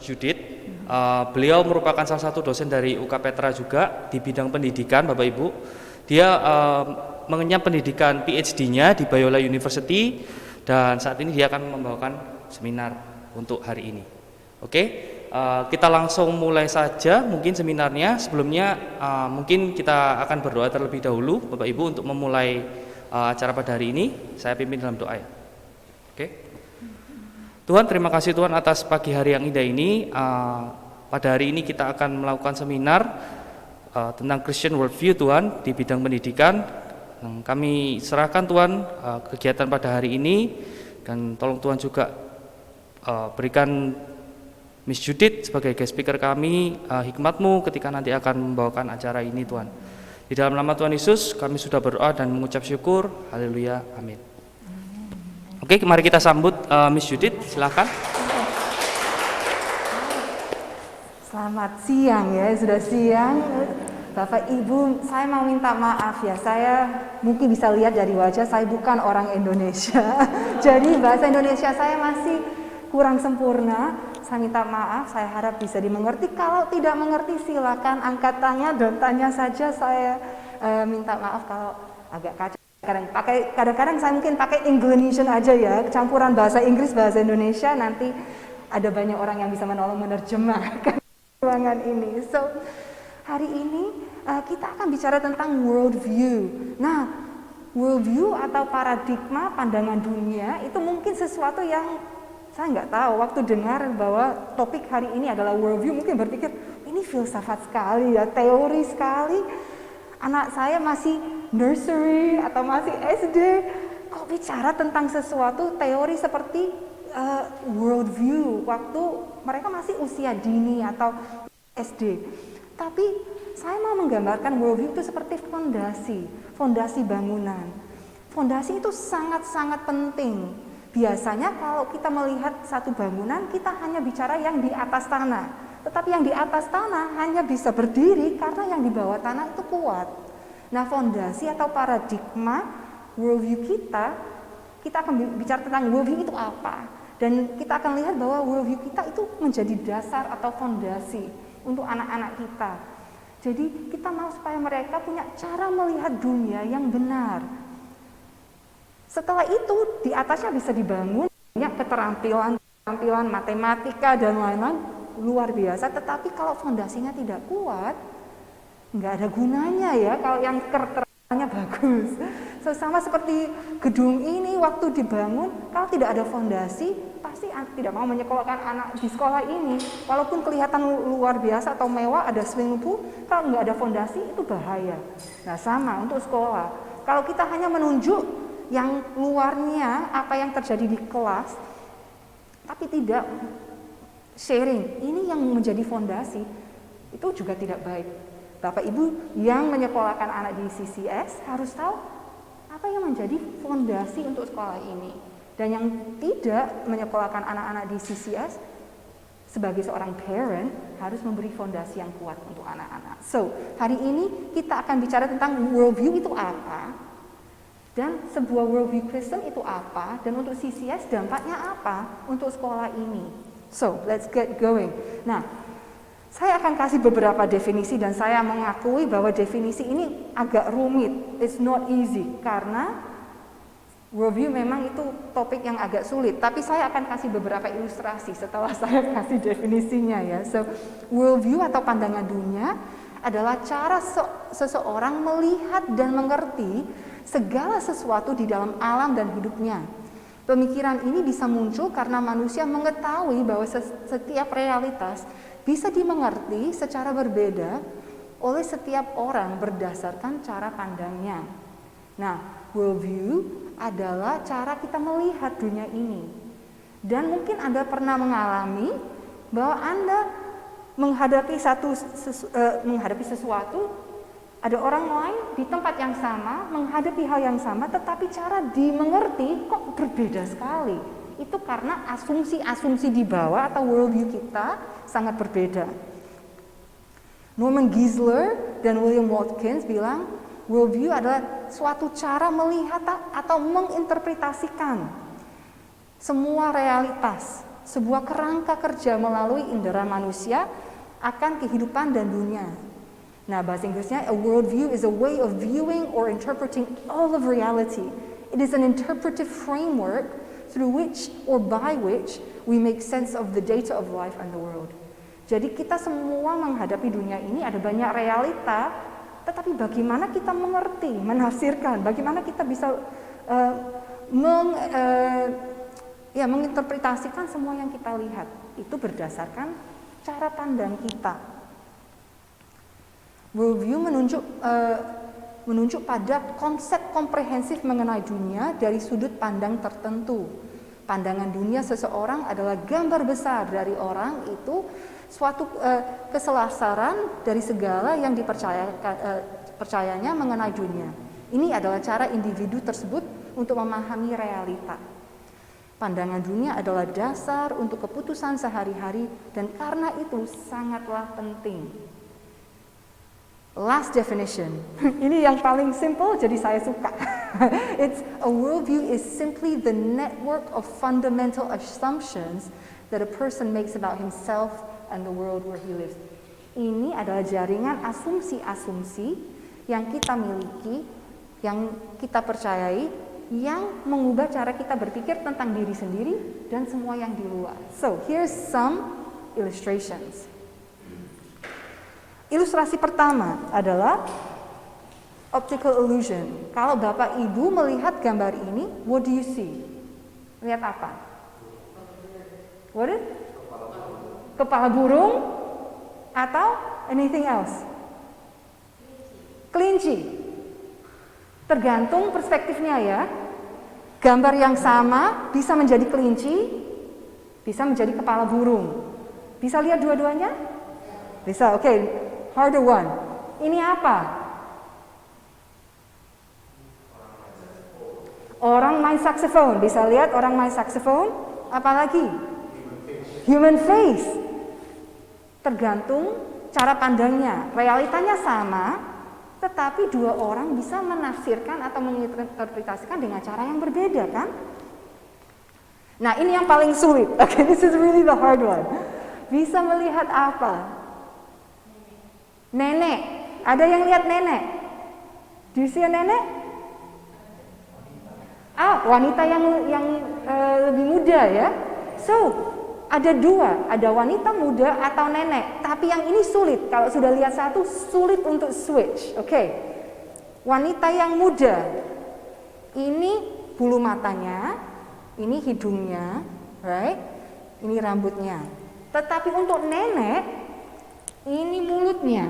Judith. Beliau merupakan salah satu dosen dari UK Petra juga di bidang pendidikan, Bapak Ibu. Dia mengenyam pendidikan PhD-nya di Biola University dan saat ini dia akan membawakan seminar untuk hari ini. Oke, kita langsung mulai saja mungkin seminarnya. Sebelumnya mungkin kita akan berdoa terlebih dahulu, Bapak Ibu, untuk memulai acara pada hari ini. Saya pimpin dalam doa ya. Oke. Tuhan, terima kasih Tuhan atas pagi hari yang indah ini. Pada hari ini kita akan melakukan seminar tentang Christian Worldview Tuhan di bidang pendidikan. Kami serahkan Tuhan kegiatan pada hari ini, dan tolong Tuhan juga berikan Miss Judith sebagai guest speaker kami hikmat-Mu ketika nanti akan membawakan acara ini Tuhan. Di dalam nama Tuhan Yesus kami sudah berdoa dan mengucap syukur. Haleluya, amin. Oke, mari kita sambut Miss Judith, silakan. Selamat siang ya, sudah siang. Bapak Ibu, saya mau minta maaf ya, saya mungkin bisa lihat dari wajah saya bukan orang Indonesia. Jadi bahasa Indonesia saya masih kurang sempurna. Saya minta maaf, saya harap bisa dimengerti. Kalau tidak mengerti silakan angkat tangan dan tanya saja. Saya minta maaf kalau agak kacau. Kadang-kadang saya mungkin pakai Englishan aja ya, campuran bahasa Inggris bahasa Indonesia, nanti ada banyak orang yang bisa menolong menerjemahkan ruangan ini. So hari ini kita akan bicara tentang worldview. Nah, worldview atau paradigma pandangan dunia itu mungkin sesuatu yang saya nggak tahu. Waktu dengar bahwa topik hari ini adalah worldview, mungkin berpikir ini filsafat sekali ya, teori sekali. Anak saya masih nursery atau masih SD, kok bicara tentang sesuatu teori seperti worldview waktu mereka masih usia dini atau SD. Tapi saya mau menggambarkan worldview itu seperti fondasi bangunan. Fondasi itu sangat-sangat penting. Biasanya kalau kita melihat satu bangunan, kita hanya bicara yang di atas tanah. Tetapi yang di atas tanah hanya bisa berdiri karena yang di bawah tanah itu kuat. Nah, fondasi atau paradigma worldview kita akan bicara tentang worldview itu apa. Dan kita akan lihat bahwa worldview kita itu menjadi dasar atau fondasi untuk anak-anak kita. Jadi kita mau supaya mereka punya cara melihat dunia yang benar. Setelah itu di atasnya bisa dibangun banyak keterampilan matematika dan lain-lain luar biasa. Tetapi kalau fondasinya tidak kuat, nggak ada gunanya ya kalau yang keterangannya bagus. So, sama seperti gedung ini waktu dibangun, kalau tidak ada fondasi, pasti tidak mau menyekolahkan anak di sekolah ini. Walaupun kelihatan luar biasa atau mewah, ada swimming pool, kalau nggak ada fondasi itu bahaya. Nah, sama untuk sekolah. Kalau kita hanya menunjuk yang luarnya, apa yang terjadi di kelas, tapi tidak sharing, ini yang menjadi fondasi, itu juga tidak baik. Bapak Ibu yang menyekolahkan anak di CCS harus tahu apa yang menjadi fondasi untuk sekolah ini. Dan yang tidak menyekolahkan anak-anak di CCS, sebagai seorang parent harus memberi fondasi yang kuat untuk anak-anak. So, hari ini kita akan bicara tentang worldview itu apa, dan sebuah worldview Kristen itu apa, dan untuk CCS dampaknya apa untuk sekolah ini. So, let's get going. Nah, saya akan kasih beberapa definisi dan saya mengakui bahwa definisi ini agak rumit. It's not easy karena worldview memang itu topik yang agak sulit. Tapi saya akan kasih beberapa ilustrasi setelah saya kasih definisinya ya. So, worldview atau pandangan dunia adalah cara seseorang melihat dan mengerti segala sesuatu di dalam alam dan hidupnya. Pemikiran ini bisa muncul karena manusia mengetahui bahwa setiap realitas bisa dimengerti secara berbeda oleh setiap orang berdasarkan cara pandangnya. Nah, worldview adalah cara kita melihat dunia ini. Dan mungkin Anda pernah mengalami bahwa Anda menghadapi sesuatu, ada orang lain di tempat yang sama, menghadapi hal yang sama, tetapi cara dimengerti kok berbeda sekali. Itu karena asumsi-asumsi di bawah atau worldview kita sangat berbeda. Norman Geisler dan William Watkins bilang, worldview adalah suatu cara melihat atau menginterpretasikan semua realitas sebuah kerangka kerja melalui indera manusia akan kehidupan dan dunia. Nah, bahasa Inggrisnya, a worldview is a way of viewing or interpreting all of reality. It is an interpretive framework through which or by which we make sense of the data of life and the world. Jadi kita semua menghadapi dunia ini ada banyak realita, tetapi bagaimana kita mengerti, menafsirkan, bagaimana kita bisa menginterpretasikan semua yang kita lihat, itu berdasarkan cara pandang kita. Worldview menunjuk pada konsep komprehensif mengenai dunia dari sudut pandang tertentu. Pandangan dunia seseorang adalah gambar besar dari orang itu, suatu keselasaran dari segala yang dipercayanya mengenai dunia. Ini adalah cara individu tersebut untuk memahami realita. Pandangan dunia adalah dasar untuk keputusan sehari-hari dan karena itu sangatlah penting. Last definition. Ini yang paling simple jadi saya suka. It's a worldview is simply the network of fundamental assumptions that a person makes about himself and the world where he lives. Ini adalah jaringan asumsi-asumsi yang kita miliki, yang kita percayai, yang mengubah cara kita berpikir tentang diri sendiri dan semua yang di luar. So, here's some illustrations. Ilustrasi pertama adalah optical illusion. Kalau Bapak Ibu melihat gambar ini, what do you see? Lihat apa? What is? Kepala burung atau anything else? Kelinci. Tergantung perspektifnya ya. Gambar yang sama bisa menjadi kelinci, bisa menjadi kepala burung. Bisa lihat dua-duanya? Bisa, oke. Harder one. Ini apa? Orang main saxophone. Bisa lihat orang main saxophone? Apalagi? Human face. Tergantung cara pandangnya. Realitanya sama, tetapi dua orang bisa menafsirkan atau menginterpretasikan dengan cara yang berbeda, kan? Nah, ini yang paling sulit. Okay, this is really the hard one. Bisa melihat apa? Nenek. Ada yang lihat nenek? Do you see a nenek? Wanita yang lebih muda ya. So, ada dua, ada wanita muda atau nenek. Tapi yang ini sulit. Kalau sudah lihat satu, sulit untuk switch. Oke. Wanita yang muda. Ini bulu matanya, ini hidungnya, right? Ini rambutnya. Tetapi untuk nenek, ini mulutnya.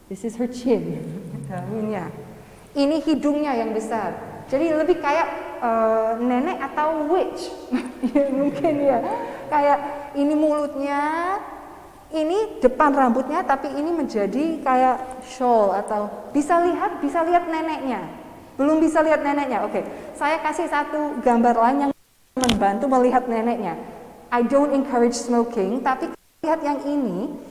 This is her chin. Daunnya. Ini hidungnya yang besar. Jadi lebih kayak nenek atau witch. Mungkin ya. Kayak ini mulutnya, ini depan rambutnya, tapi ini menjadi kayak shawl atau bisa lihat neneknya. Belum bisa lihat neneknya. Oke. Saya kasih satu gambar lain yang membantu melihat neneknya. I don't encourage smoking, tapi lihat yang ini.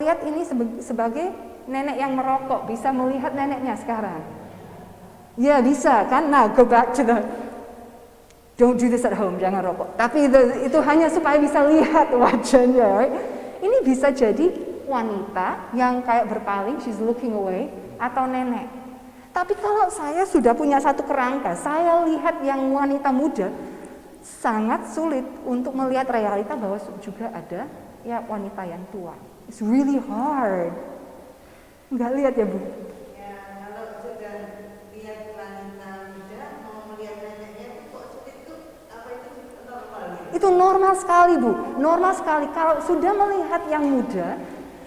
Lihat ini sebagai nenek yang merokok, bisa melihat neneknya sekarang. Ya bisa kan? Nah, go back to the don't do this at home, jangan rokok. Tapi itu hanya supaya bisa lihat wajahnya. Right? Ini bisa jadi wanita yang kayak berpaling, she's looking away, atau nenek. Tapi kalau saya sudah punya satu kerangka, saya lihat yang wanita muda, sangat sulit untuk melihat realita bahwa juga ada ya wanita yang tua. It's really hard. Enggak lihat ya, Bu? Ya, kalau sudah lihat wanita muda, mau melihat neneknya itu kok sulit itu, apa itu normal? Itu normal sekali, Bu. Normal sekali. Kalau sudah melihat yang muda,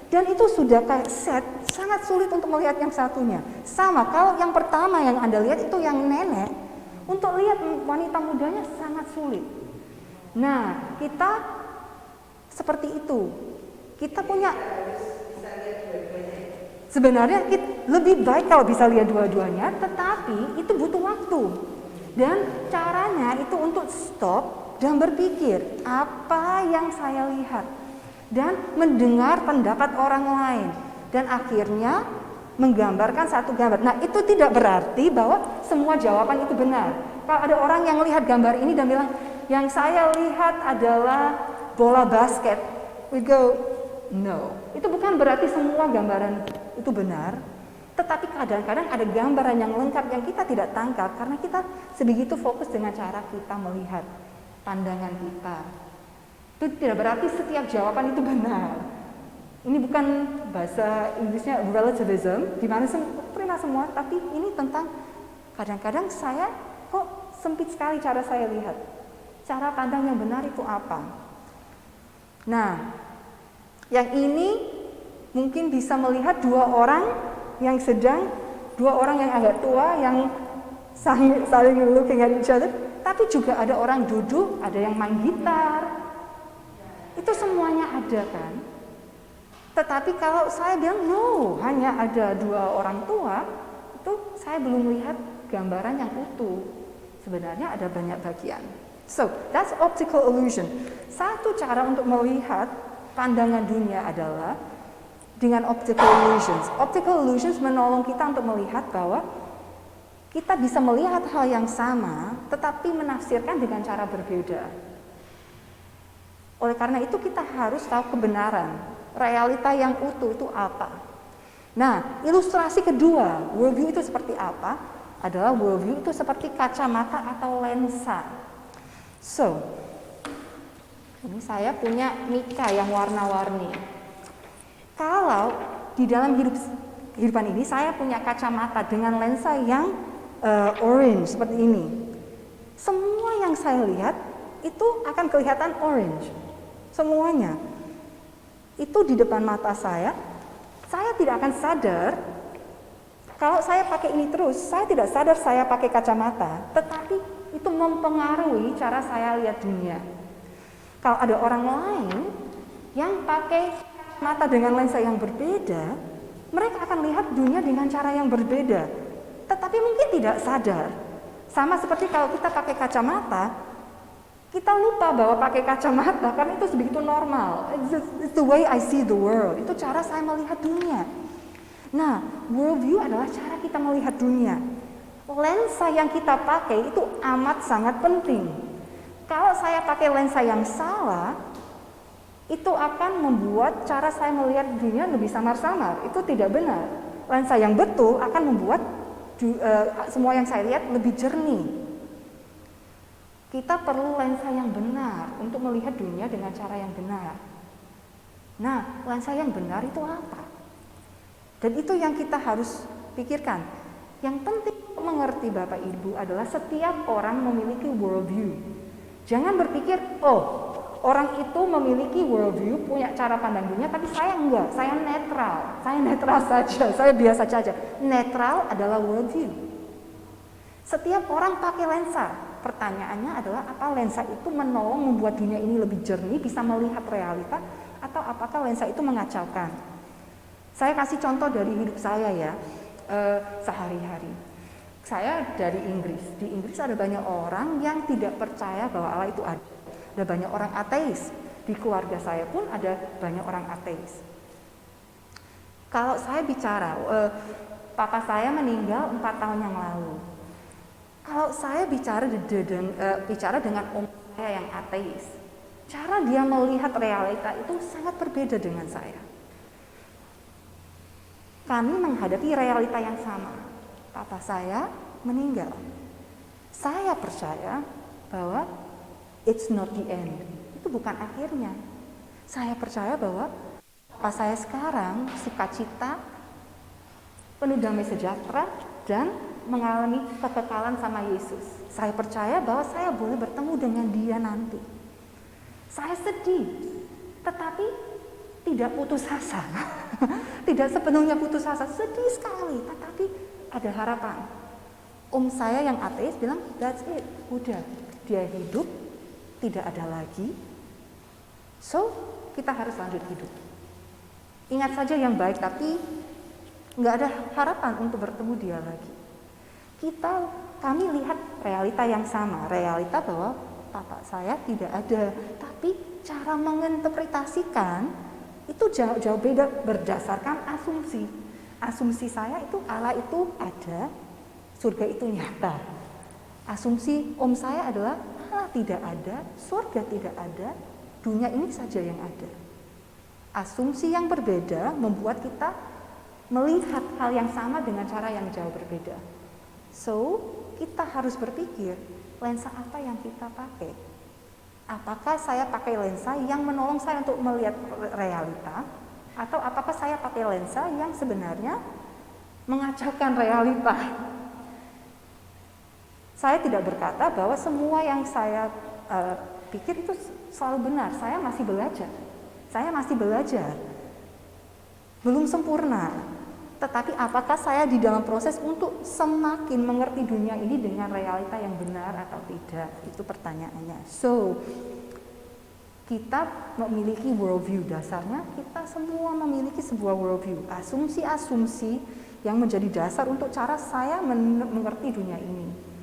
dan itu sudah kayak set, sangat sulit untuk melihat yang satunya. Sama, kalau yang pertama yang Anda lihat itu yang nenek, untuk lihat wanita mudanya sangat sulit. Nah, kita seperti itu. Kita punya sebenarnya lebih baik kalau bisa lihat dua-duanya, tetapi itu butuh waktu. Dan caranya itu untuk stop dan berpikir, apa yang saya lihat? Dan mendengar pendapat orang lain. Dan akhirnya menggambarkan satu gambar. Nah, itu tidak berarti bahwa semua jawaban itu benar. Kalau ada orang yang melihat gambar ini dan bilang, Yang saya lihat adalah bola basket. We go, no. Itu bukan berarti semua gambaran itu benar, tetapi kadang-kadang ada gambaran yang lengkap yang kita tidak tangkap karena kita sebegitu fokus dengan cara kita melihat pandangan kita. Itu tidak berarti setiap jawaban itu benar. Ini bukan bahasa Inggrisnya relativism, di mana terima semua, tapi ini tentang kadang-kadang saya kok sempit sekali cara saya lihat. Cara pandang yang benar itu apa? Nah, yang ini mungkin bisa melihat dua orang yang agak tua yang saling looking at each other, tapi juga ada orang duduk, ada yang main gitar. Itu semuanya ada kan? Tetapi kalau saya bilang no, hanya ada dua orang tua, itu saya belum melihat gambaran yang utuh. Sebenarnya ada banyak bagian. So, that's optical illusion. Satu cara untuk melihat pandangan dunia adalah dengan optical illusions. Optical illusions menolong kita untuk melihat bahwa kita bisa melihat hal yang sama, tetapi menafsirkan dengan cara berbeda. Oleh karena itu kita harus tahu kebenaran, realita yang utuh itu apa. Nah, ilustrasi kedua, worldview itu seperti apa? Adalah worldview itu seperti kacamata atau lensa. So, ini saya punya mika yang warna-warni. Kalau di dalam kehidupan ini saya punya kacamata dengan lensa yang orange seperti ini. Semua yang saya lihat itu akan kelihatan orange. Semuanya. Itu di depan mata saya tidak akan sadar. Kalau saya pakai ini terus, saya tidak sadar saya pakai kacamata, tetapi itu mempengaruhi cara saya lihat dunia. Kalau ada orang lain yang pakai mata dengan lensa yang berbeda, mereka akan lihat dunia dengan cara yang berbeda, tetapi mungkin tidak sadar. Sama seperti kalau kita pakai kacamata, kita lupa bahwa pakai kacamata karena itu begitu normal. It's the way I see the world. Itu cara saya melihat dunia. Nah, worldview adalah cara kita melihat dunia. Lensa yang kita pakai itu amat sangat penting. Kalau saya pakai lensa yang salah, itu akan membuat cara saya melihat dunia lebih samar-samar. Itu tidak benar. Lensa yang betul akan membuat semua yang saya lihat lebih jernih. Kita perlu lensa yang benar untuk melihat dunia dengan cara yang benar. Nah, lensa yang benar itu apa? Dan itu yang kita harus pikirkan. Yang penting mengerti Bapak Ibu adalah setiap orang memiliki worldview. Jangan berpikir, oh orang itu memiliki worldview, punya cara pandang dunia, tapi saya enggak, saya netral saja, saya biasa saja. Netral adalah worldview. Setiap orang pakai lensa. Pertanyaannya adalah apa lensa itu menolong membuat dunia ini lebih jernih, bisa melihat realita, atau apakah lensa itu mengacaukan? Saya kasih contoh dari hidup saya ya. Sehari-hari. Saya dari Inggris. Di Inggris ada banyak orang yang tidak percaya bahwa Allah itu ada. Ada banyak orang ateis. Di keluarga saya pun ada banyak orang ateis. Kalau saya bicara, papa saya meninggal 4 tahun yang lalu. Kalau saya bicara dengan om saya yang ateis, cara dia melihat realita itu sangat berbeda dengan saya. Kami menghadapi realita yang sama. Papa saya meninggal. Saya percaya bahwa it's not the end. Itu bukan akhirnya. Saya percaya bahwa papa saya sekarang sukacita, penuh damai sejahtera, dan mengalami kekekalan sama Yesus. Saya percaya bahwa saya boleh bertemu dengan dia nanti. Saya sedih, tetapi tidak putus asa. Tidak sepenuhnya putus asa, sedih sekali, tetapi ada harapan. Om saya yang ateis bilang, that's it, udah, dia hidup, tidak ada lagi. So, kita harus lanjut hidup. Ingat saja yang baik, tapi nggak ada harapan untuk bertemu dia lagi. Kami lihat realita yang sama, realita bahwa papa saya tidak ada, tapi cara menginterpretasikan itu jauh beda berdasarkan asumsi. Asumsi saya itu Allah itu ada, surga itu nyata. Asumsi om saya adalah Allah tidak ada, surga tidak ada, dunia ini saja yang ada. Asumsi yang berbeda membuat kita melihat hal yang sama dengan cara yang jauh berbeda. So, kita harus berpikir, lensa apa yang kita pakai? Apakah saya pakai lensa yang menolong saya untuk melihat realita, atau apakah saya pakai lensa yang sebenarnya mengacaukan realita? Saya tidak berkata bahwa semua yang saya pikir itu selalu benar. Saya masih belajar. Belum sempurna. Tetapi apakah saya di dalam proses untuk semakin mengerti dunia ini dengan realita yang benar atau tidak? Itu pertanyaannya. So, kita memiliki worldview. Dasarnya kita semua memiliki sebuah worldview. Asumsi-asumsi yang menjadi dasar untuk cara saya mengerti dunia ini.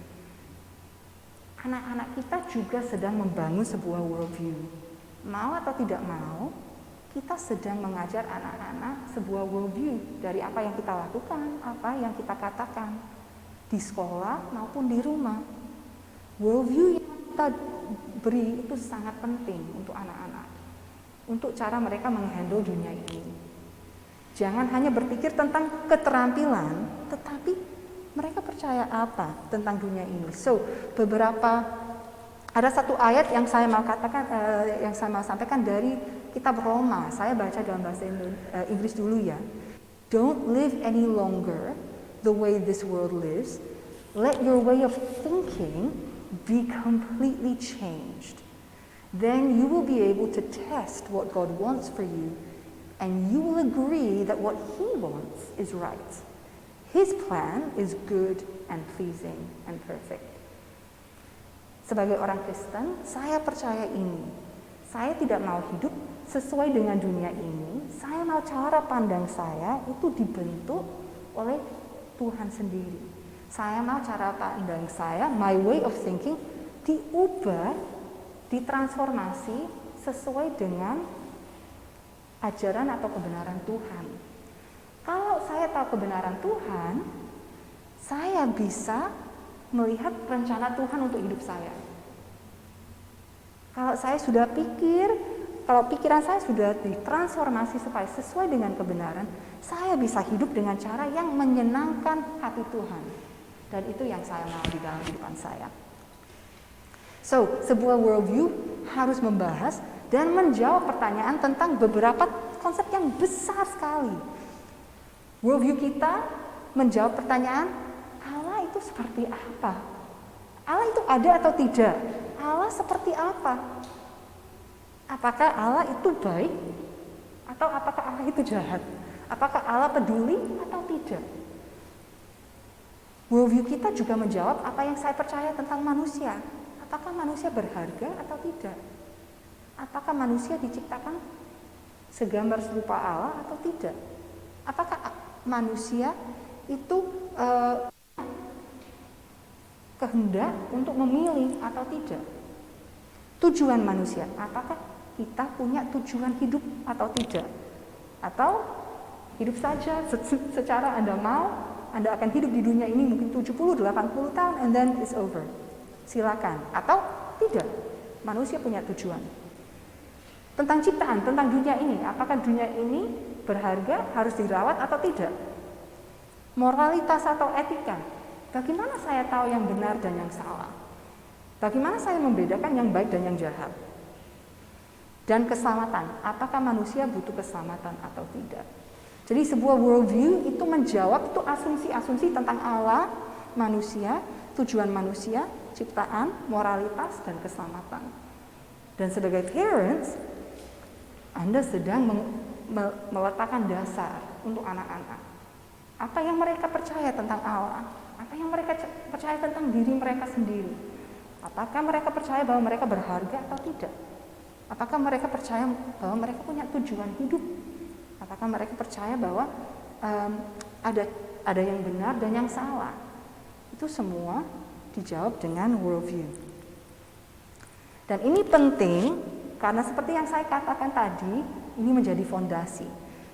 Anak-anak kita juga sedang membangun sebuah worldview. Mau atau tidak mau, kita sedang mengajar anak-anak sebuah worldview dari apa yang kita lakukan, apa yang kita katakan di sekolah maupun di rumah. Worldview yang kita beri itu sangat penting untuk anak-anak, untuk cara mereka menghandle dunia ini. Jangan hanya berpikir tentang keterampilan, tetapi mereka percaya apa tentang dunia ini. So, ada satu ayat yang saya mau katakan, yang saya mau sampaikan dari kitab Roma. Saya baca dalam bahasa Inggris dulu ya. Don't live any longer the way this world lives. Let your way of thinking be completely changed. Then you will be able to test what God wants for you, and you will agree that what He wants is right. His plan is good and pleasing and perfect. Sebagai orang Kristen, saya percaya ini. Saya tidak mau hidup sesuai dengan dunia ini. Saya mau cara pandang saya itu dibentuk oleh Tuhan sendiri. Saya mau cara pandang saya, my way of thinking, diubah, ditransformasi sesuai dengan ajaran atau kebenaran Tuhan. Kalau saya tahu kebenaran Tuhan, saya bisa melihat rencana Tuhan untuk hidup saya. Kalau saya sudah kalau pikiran saya sudah ditransformasi supaya sesuai dengan kebenaran, saya bisa hidup dengan cara yang menyenangkan hati Tuhan. Dan itu yang saya mau di dalam kehidupan saya. So, sebuah worldview harus membahas dan menjawab pertanyaan tentang beberapa konsep yang besar sekali. Worldview kita menjawab pertanyaan, Allah itu seperti apa? Allah itu ada atau tidak? Allah seperti apa? Apakah Allah itu baik? Atau apakah Allah itu jahat? Apakah Allah peduli atau tidak? Worldview kita juga menjawab apa yang saya percaya tentang manusia. Apakah manusia berharga atau tidak? Apakah manusia diciptakan segambar serupa Allah atau tidak? Apakah manusia itu kehendak untuk memilih atau tidak? Tujuan manusia, apakah kita punya tujuan hidup atau tidak? Atau hidup saja secara Anda mau, Anda akan hidup di dunia ini mungkin 70-80 tahun and then it's over. Silakan. Atau tidak, manusia punya tujuan. Tentang ciptaan, tentang dunia ini, apakah dunia ini berharga, harus dirawat atau tidak? Moralitas atau etika, bagaimana saya tahu yang benar dan yang salah? Bagaimana saya membedakan yang baik dan yang jahat? Dan keselamatan, apakah manusia butuh keselamatan atau tidak? Jadi sebuah worldview itu menjawab itu asumsi-asumsi tentang Allah, manusia, tujuan manusia, ciptaan, moralitas, dan keselamatan. Dan sebagai parents, Anda sedang meletakkan dasar untuk anak-anak. Apa yang mereka percaya tentang Allah? Apa yang mereka percaya tentang diri mereka sendiri? Apakah mereka percaya bahwa mereka berharga atau tidak? Apakah mereka percaya bahwa mereka punya tujuan hidup? Apakah mereka percaya bahwa ada yang benar dan yang salah? Itu semua dijawab dengan worldview. Dan ini penting karena seperti yang saya katakan tadi, ini menjadi fondasi.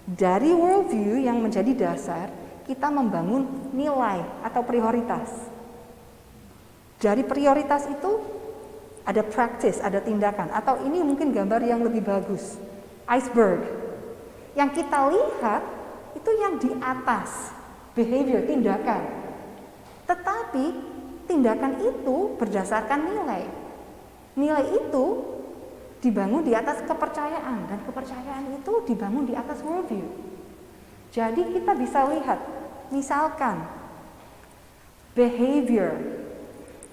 Dari worldview yang menjadi dasar, kita membangun nilai atau prioritas. Dari prioritas itu, ada practice, ada tindakan. Atau ini mungkin gambar yang lebih bagus, iceberg. Yang kita lihat itu yang di atas, behavior, tindakan. Tetapi tindakan itu berdasarkan nilai. Nilai itu dibangun di atas kepercayaan, dan kepercayaan itu dibangun di atas worldview. Jadi kita bisa lihat, misalkan behavior.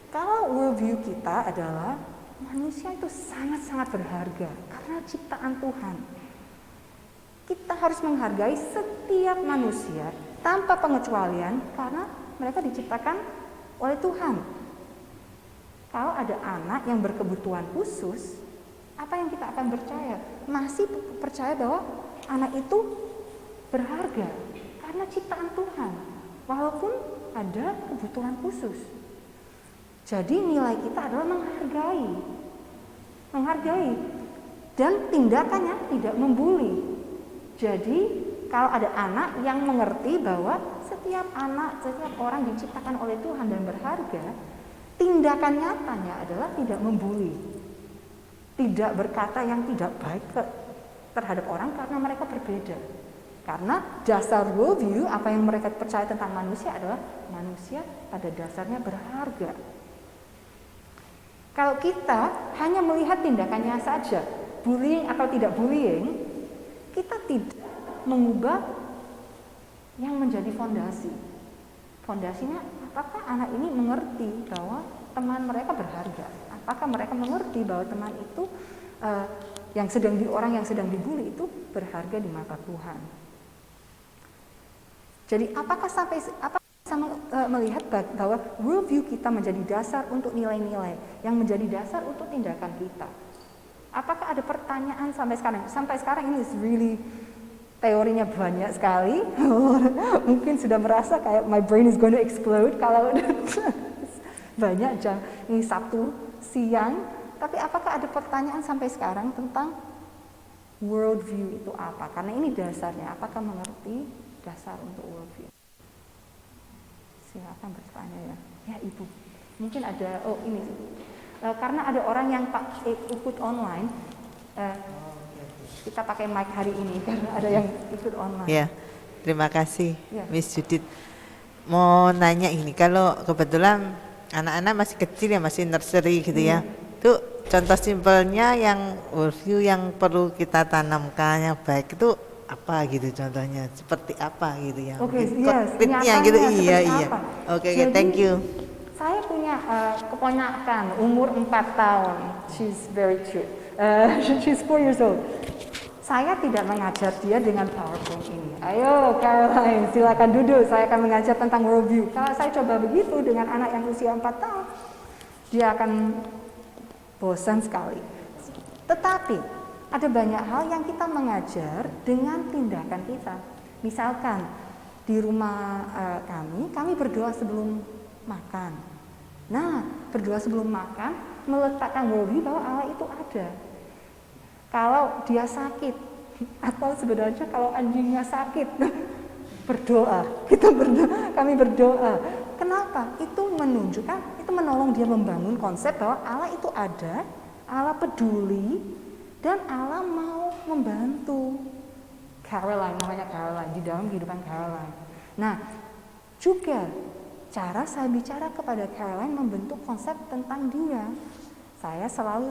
Kalau worldview kita adalah manusia itu sangat-sangat berharga karena ciptaan Tuhan. Kita harus menghargai setiap manusia tanpa pengecualian karena mereka diciptakan oleh Tuhan. Kalau ada anak yang berkebutuhan khusus, apa yang kita akan percaya? Masih percaya bahwa anak itu berharga karena ciptaan Tuhan, walaupun ada kebutuhan khusus. Jadi nilai kita adalah menghargai, dan tindakannya tidak membuli. Jadi kalau ada anak yang mengerti bahwa setiap orang diciptakan oleh Tuhan dan berharga, tindakan nyatanya adalah tidak membuli, tidak berkata yang tidak baik terhadap orang karena mereka berbeda. Karena dasar worldview, apa yang mereka percaya tentang manusia adalah manusia pada dasarnya berharga. Kalau kita hanya melihat tindakannya saja, bullying atau tidak bullying, kita tidak mengubah yang menjadi fondasi. Fondasinya, apakah anak ini mengerti bahwa teman mereka berharga? Apakah mereka mengerti bahwa teman itu orang yang sedang dibully itu berharga di mata Tuhan? Jadi apakah bisa melihat bahwa worldview kita menjadi dasar untuk nilai-nilai yang menjadi dasar untuk tindakan kita? Apakah ada pertanyaan sampai sekarang? Sampai sekarang ini really teorinya banyak sekali. Mungkin sudah merasa kayak my brain is going to explode kalau banyak jam ini Sabtu siang. Tapi apakah ada pertanyaan sampai sekarang tentang worldview itu apa? Karena ini dasarnya. Apakah mengerti dasar untuk worldview? Silakan bertanya ya. Ya Ibu. Mungkin ada. Oh ini. Karena ada orang yang ikut online. Kita pakai mic hari ini karena ada yang ikut online. Ya, terima kasih Ya. Miss Judith. Mau nanya ini, kalau kebetulan anak-anak masih kecil ya, masih nursery gitu ya. Itu contoh simpelnya yang worldview yang perlu kita tanamkan yang baik itu apa gitu contohnya? Seperti apa gitu ya? Oke, Mungkin yes, konkretnya gitu. nyatanya Iya, seperti iya. apa? Oke, Jadi, thank you. Saya punya keponakan umur 4 tahun. She's very cute. She's 4 years old. Saya tidak mengajar dia dengan PowerPoint ini. Ayo Caroline, silakan duduk. Saya akan mengajar tentang worldview. Kalau saya coba begitu dengan anak yang usia 4 tahun, dia akan bosan sekali. Tetapi ada banyak hal yang kita mengajar dengan tindakan kita. Misalkan di rumah kami berdoa sebelum makan. Nah, berdoa sebelum makan meletakkan worldview bahwa Allah itu ada. Kalau dia sakit, atau sebenarnya kalau anjingnya sakit, berdoa. Kami berdoa. Kenapa? Itu menunjukkan, itu menolong dia membangun konsep bahwa Allah itu ada, Allah peduli, dan Allah mau membantu. Caroline, namanya Caroline, di dalam kehidupan Caroline. Nah, juga cara saya bicara kepada Caroline membentuk konsep tentang dia. Saya selalu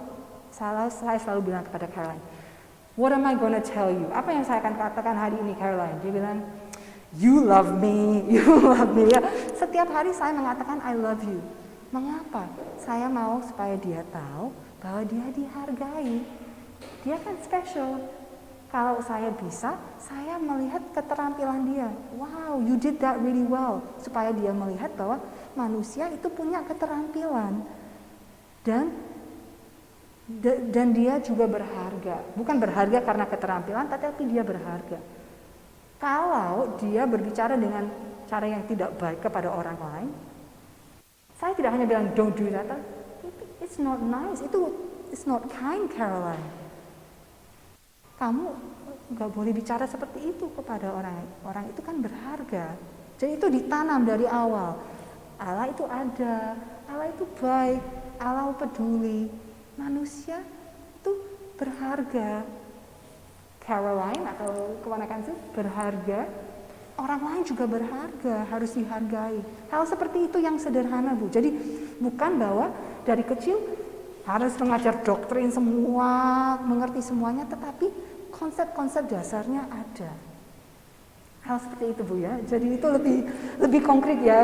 bilang kepada Caroline, what am I gonna tell you? Apa yang saya akan katakan hari ini, Caroline? Dia bilang, you love me, you love me. Ya, setiap hari saya mengatakan I love you. Mengapa? Saya mau supaya dia tahu bahwa dia dihargai. Dia kan special. Kalau saya bisa, saya melihat keterampilan dia. Wow, you did that really well. Supaya dia melihat bahwa manusia itu punya keterampilan. Dan dia juga berharga. Bukan berharga karena keterampilan, tetapi dia berharga. Kalau dia berbicara dengan cara yang tidak baik kepada orang lain, saya tidak hanya bilang don't do that. It's not nice. It's not kind, Caroline. Kamu nggak boleh bicara seperti itu kepada orang. Orang itu kan berharga. Jadi itu ditanam dari awal. Allah itu ada. Allah itu baik. Allah peduli. Manusia itu berharga. Caroline atau keponakan itu berharga, orang lain juga berharga, harus dihargai. Hal seperti itu yang sederhana, Bu. Jadi bukan bahwa dari kecil harus mengajar doktrin semua, mengerti semuanya, tetapi konsep-konsep dasarnya ada. Hal seperti itu, Bu, ya. Jadi itu lebih konkret, ya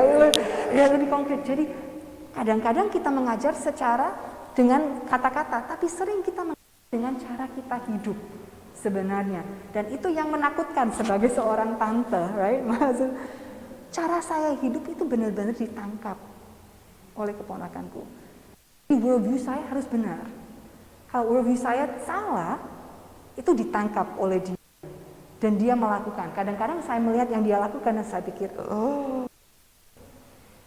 lebih konkret. Jadi kadang-kadang kita mengajar secara dengan kata-kata, tapi sering kita mengajar dengan cara kita hidup sebenarnya. Dan itu yang menakutkan sebagai seorang tante, right? Maksud, cara saya hidup itu benar-benar ditangkap oleh keponakanku. Worldview saya harus benar. Kalau worldview saya salah, itu ditangkap oleh dia. Dan dia melakukan. Kadang-kadang saya melihat yang dia lakukan dan saya pikir, oh,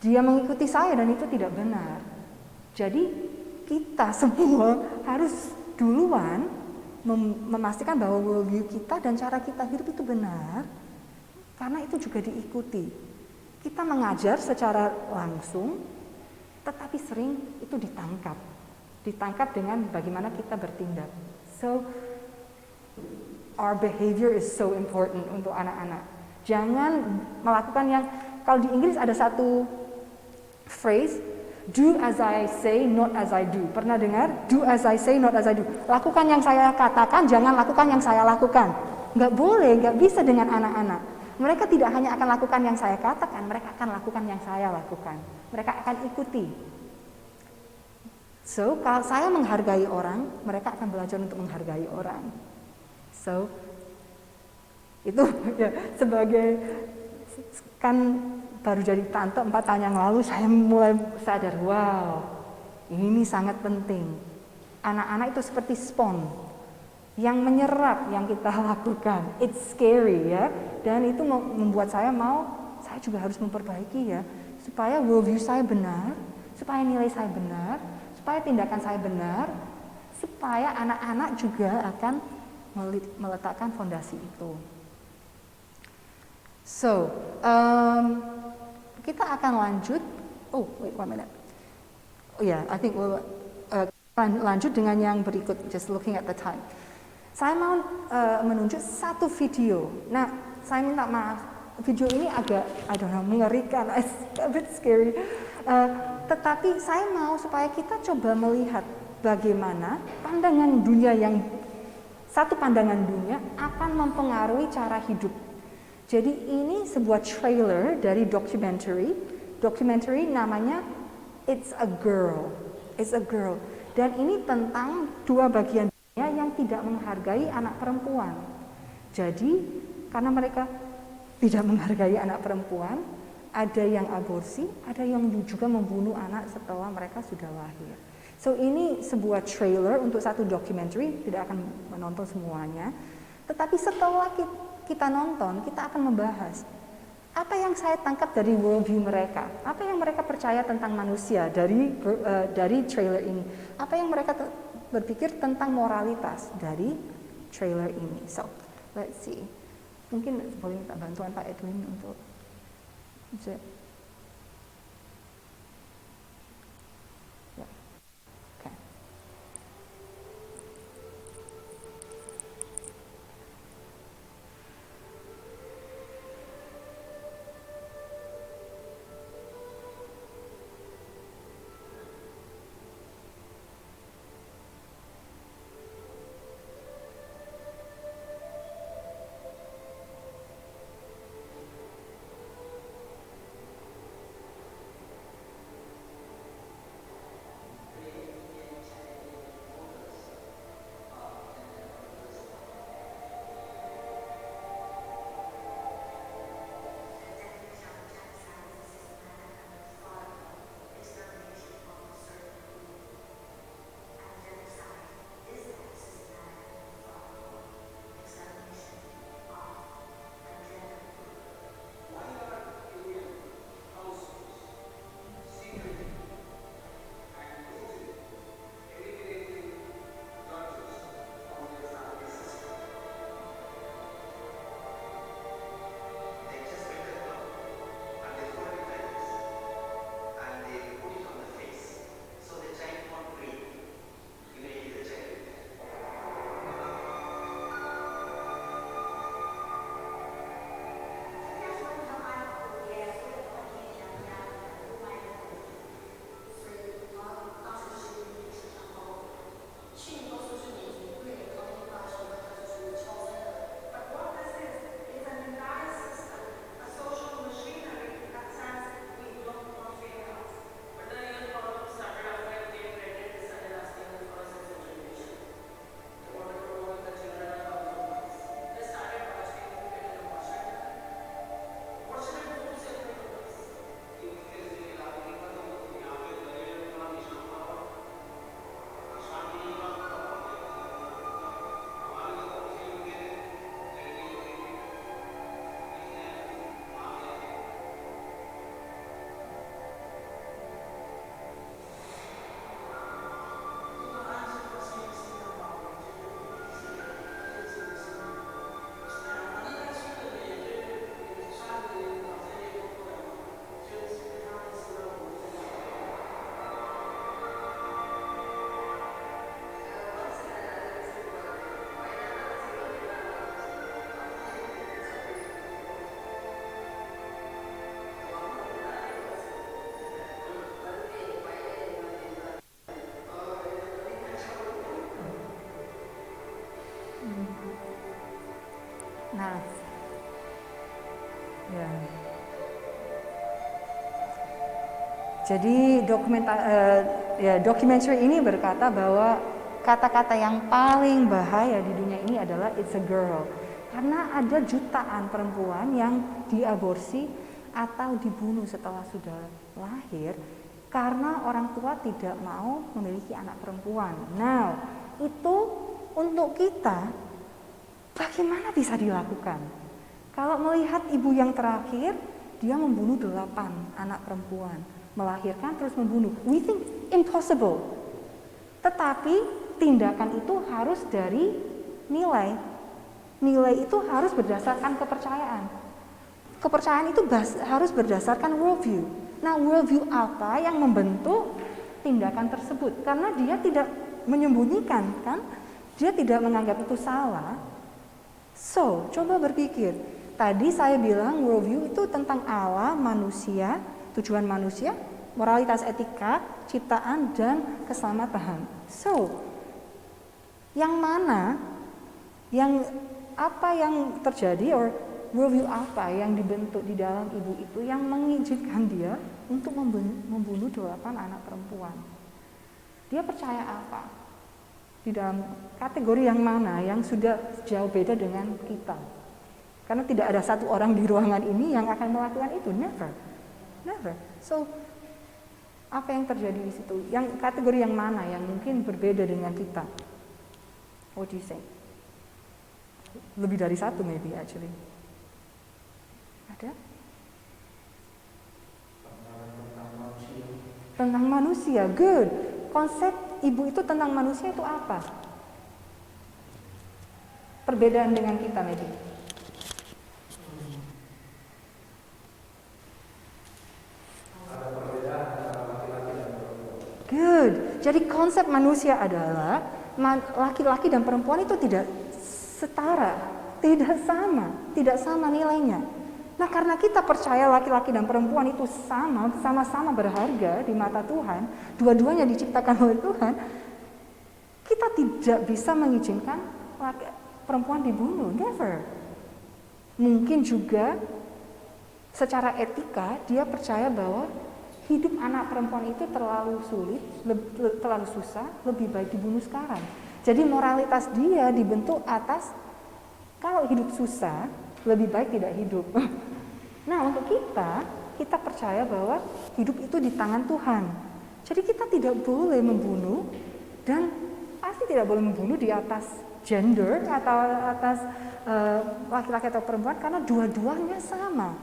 dia mengikuti saya dan itu tidak benar. Jadi kita semua harus duluan memastikan bahwa worldview kita dan cara kita hidup itu benar, karena itu juga diikuti. Kita mengajar secara langsung, tetapi sering itu ditangkap dengan bagaimana kita bertindak. So our behavior is so important untuk anak-anak. Jangan melakukan yang, kalau di Inggris ada satu phrase, do as I say, not as I do. Pernah dengar? Do as I say, not as I do. Lakukan yang saya katakan, jangan lakukan yang saya lakukan. Nggak boleh, nggak bisa dengan anak-anak. Mereka tidak hanya akan lakukan yang saya katakan, mereka akan lakukan yang saya lakukan. Mereka akan ikuti. So, kalau saya menghargai orang, mereka akan belajar untuk menghargai orang. So, itu ya, sebagai, kan baru jadi tante 4 tahun yang lalu, saya mulai sadar, wow, ini sangat penting. Anak-anak itu seperti spons yang menyerap yang kita lakukan. It's scary, ya, dan itu membuat saya juga harus memperbaiki, ya, supaya worldview saya benar, supaya nilai saya benar, supaya tindakan saya benar, supaya anak-anak juga akan meletakkan fondasi itu. So, kita akan lanjut. Oh, wait 1 minute. Oh ya, I think we'll lanjut dengan yang berikut. Just looking at the time. Saya mau menunjuk satu video. Nah, saya minta maaf. Video ini agak, mengerikan. It's a bit scary. Tetapi saya mau supaya kita coba melihat bagaimana pandangan dunia satu pandangan dunia akan mempengaruhi cara hidup. Jadi ini sebuah trailer dari documentary namanya It's a Girl. Dan ini tentang 2 bagian dunia yang tidak menghargai anak perempuan. Jadi karena mereka tidak menghargai anak perempuan, ada yang aborsi, ada yang juga membunuh anak setelah mereka sudah lahir. So ini sebuah trailer untuk satu documentary, tidak akan menonton semuanya. Tetapi setelah kita nonton, kita akan membahas apa yang saya tangkap dari worldview mereka, apa yang mereka percaya tentang manusia dari trailer ini, apa yang mereka berpikir tentang moralitas dari trailer ini. So, let's see. Mungkin boleh minta bantuan Pak Edwin untuk Nah, ya. Jadi documentary ini berkata bahwa kata-kata yang paling bahaya di dunia ini adalah it's a girl. Karena ada jutaan perempuan yang diaborsi atau dibunuh setelah sudah lahir karena orang tua tidak mau memiliki anak perempuan. Nah, itu untuk kita bagaimana bisa dilakukan? Kalau melihat ibu yang terakhir, dia membunuh 8 anak perempuan, melahirkan terus membunuh. We think impossible. Tetapi tindakan itu harus dari nilai. Nilai itu harus berdasarkan kepercayaan. Kepercayaan itu harus berdasarkan worldview. Nah, worldview apa yang membentuk tindakan tersebut? Karena dia tidak menyembunyikan, kan? Dia tidak menganggap itu salah. So, coba berpikir. Tadi saya bilang worldview itu tentang Allah, manusia, tujuan manusia, moralitas etika, ciptaan, dan keselamatan. So, yang mana, apa yang terjadi, or worldview apa yang dibentuk di dalam ibu itu yang mengizinkan dia untuk membunuh 8 anak perempuan? Dia percaya apa? Di dalam kategori yang mana yang sudah jauh beda dengan kita? Karena tidak ada satu orang di ruangan ini yang akan melakukan itu, never. So, apa yang terjadi di situ? Yang kategori yang mana yang mungkin berbeda dengan kita? What do you say? Lebih dari satu maybe actually. Ada? Tentang manusia, good. Konsep ibu itu tentang manusia itu apa? Perbedaan dengan kita maybe. Good. Jadi konsep manusia adalah laki-laki dan perempuan itu tidak setara, tidak sama nilainya. Nah, karena kita percaya laki-laki dan perempuan itu sama-sama berharga di mata Tuhan, dua-duanya diciptakan oleh Tuhan, kita tidak bisa mengizinkan perempuan dibunuh, never. Mungkin juga secara etika dia percaya bahwa hidup anak perempuan itu terlalu sulit, terlalu susah, lebih baik dibunuh sekarang. Jadi moralitas dia dibentuk atas kalau hidup susah, lebih baik tidak hidup. Nah, untuk kita percaya bahwa hidup itu di tangan Tuhan. Jadi kita tidak boleh membunuh, dan pasti tidak boleh membunuh di atas gender atau atas laki-laki atau perempuan, karena dua-duanya sama.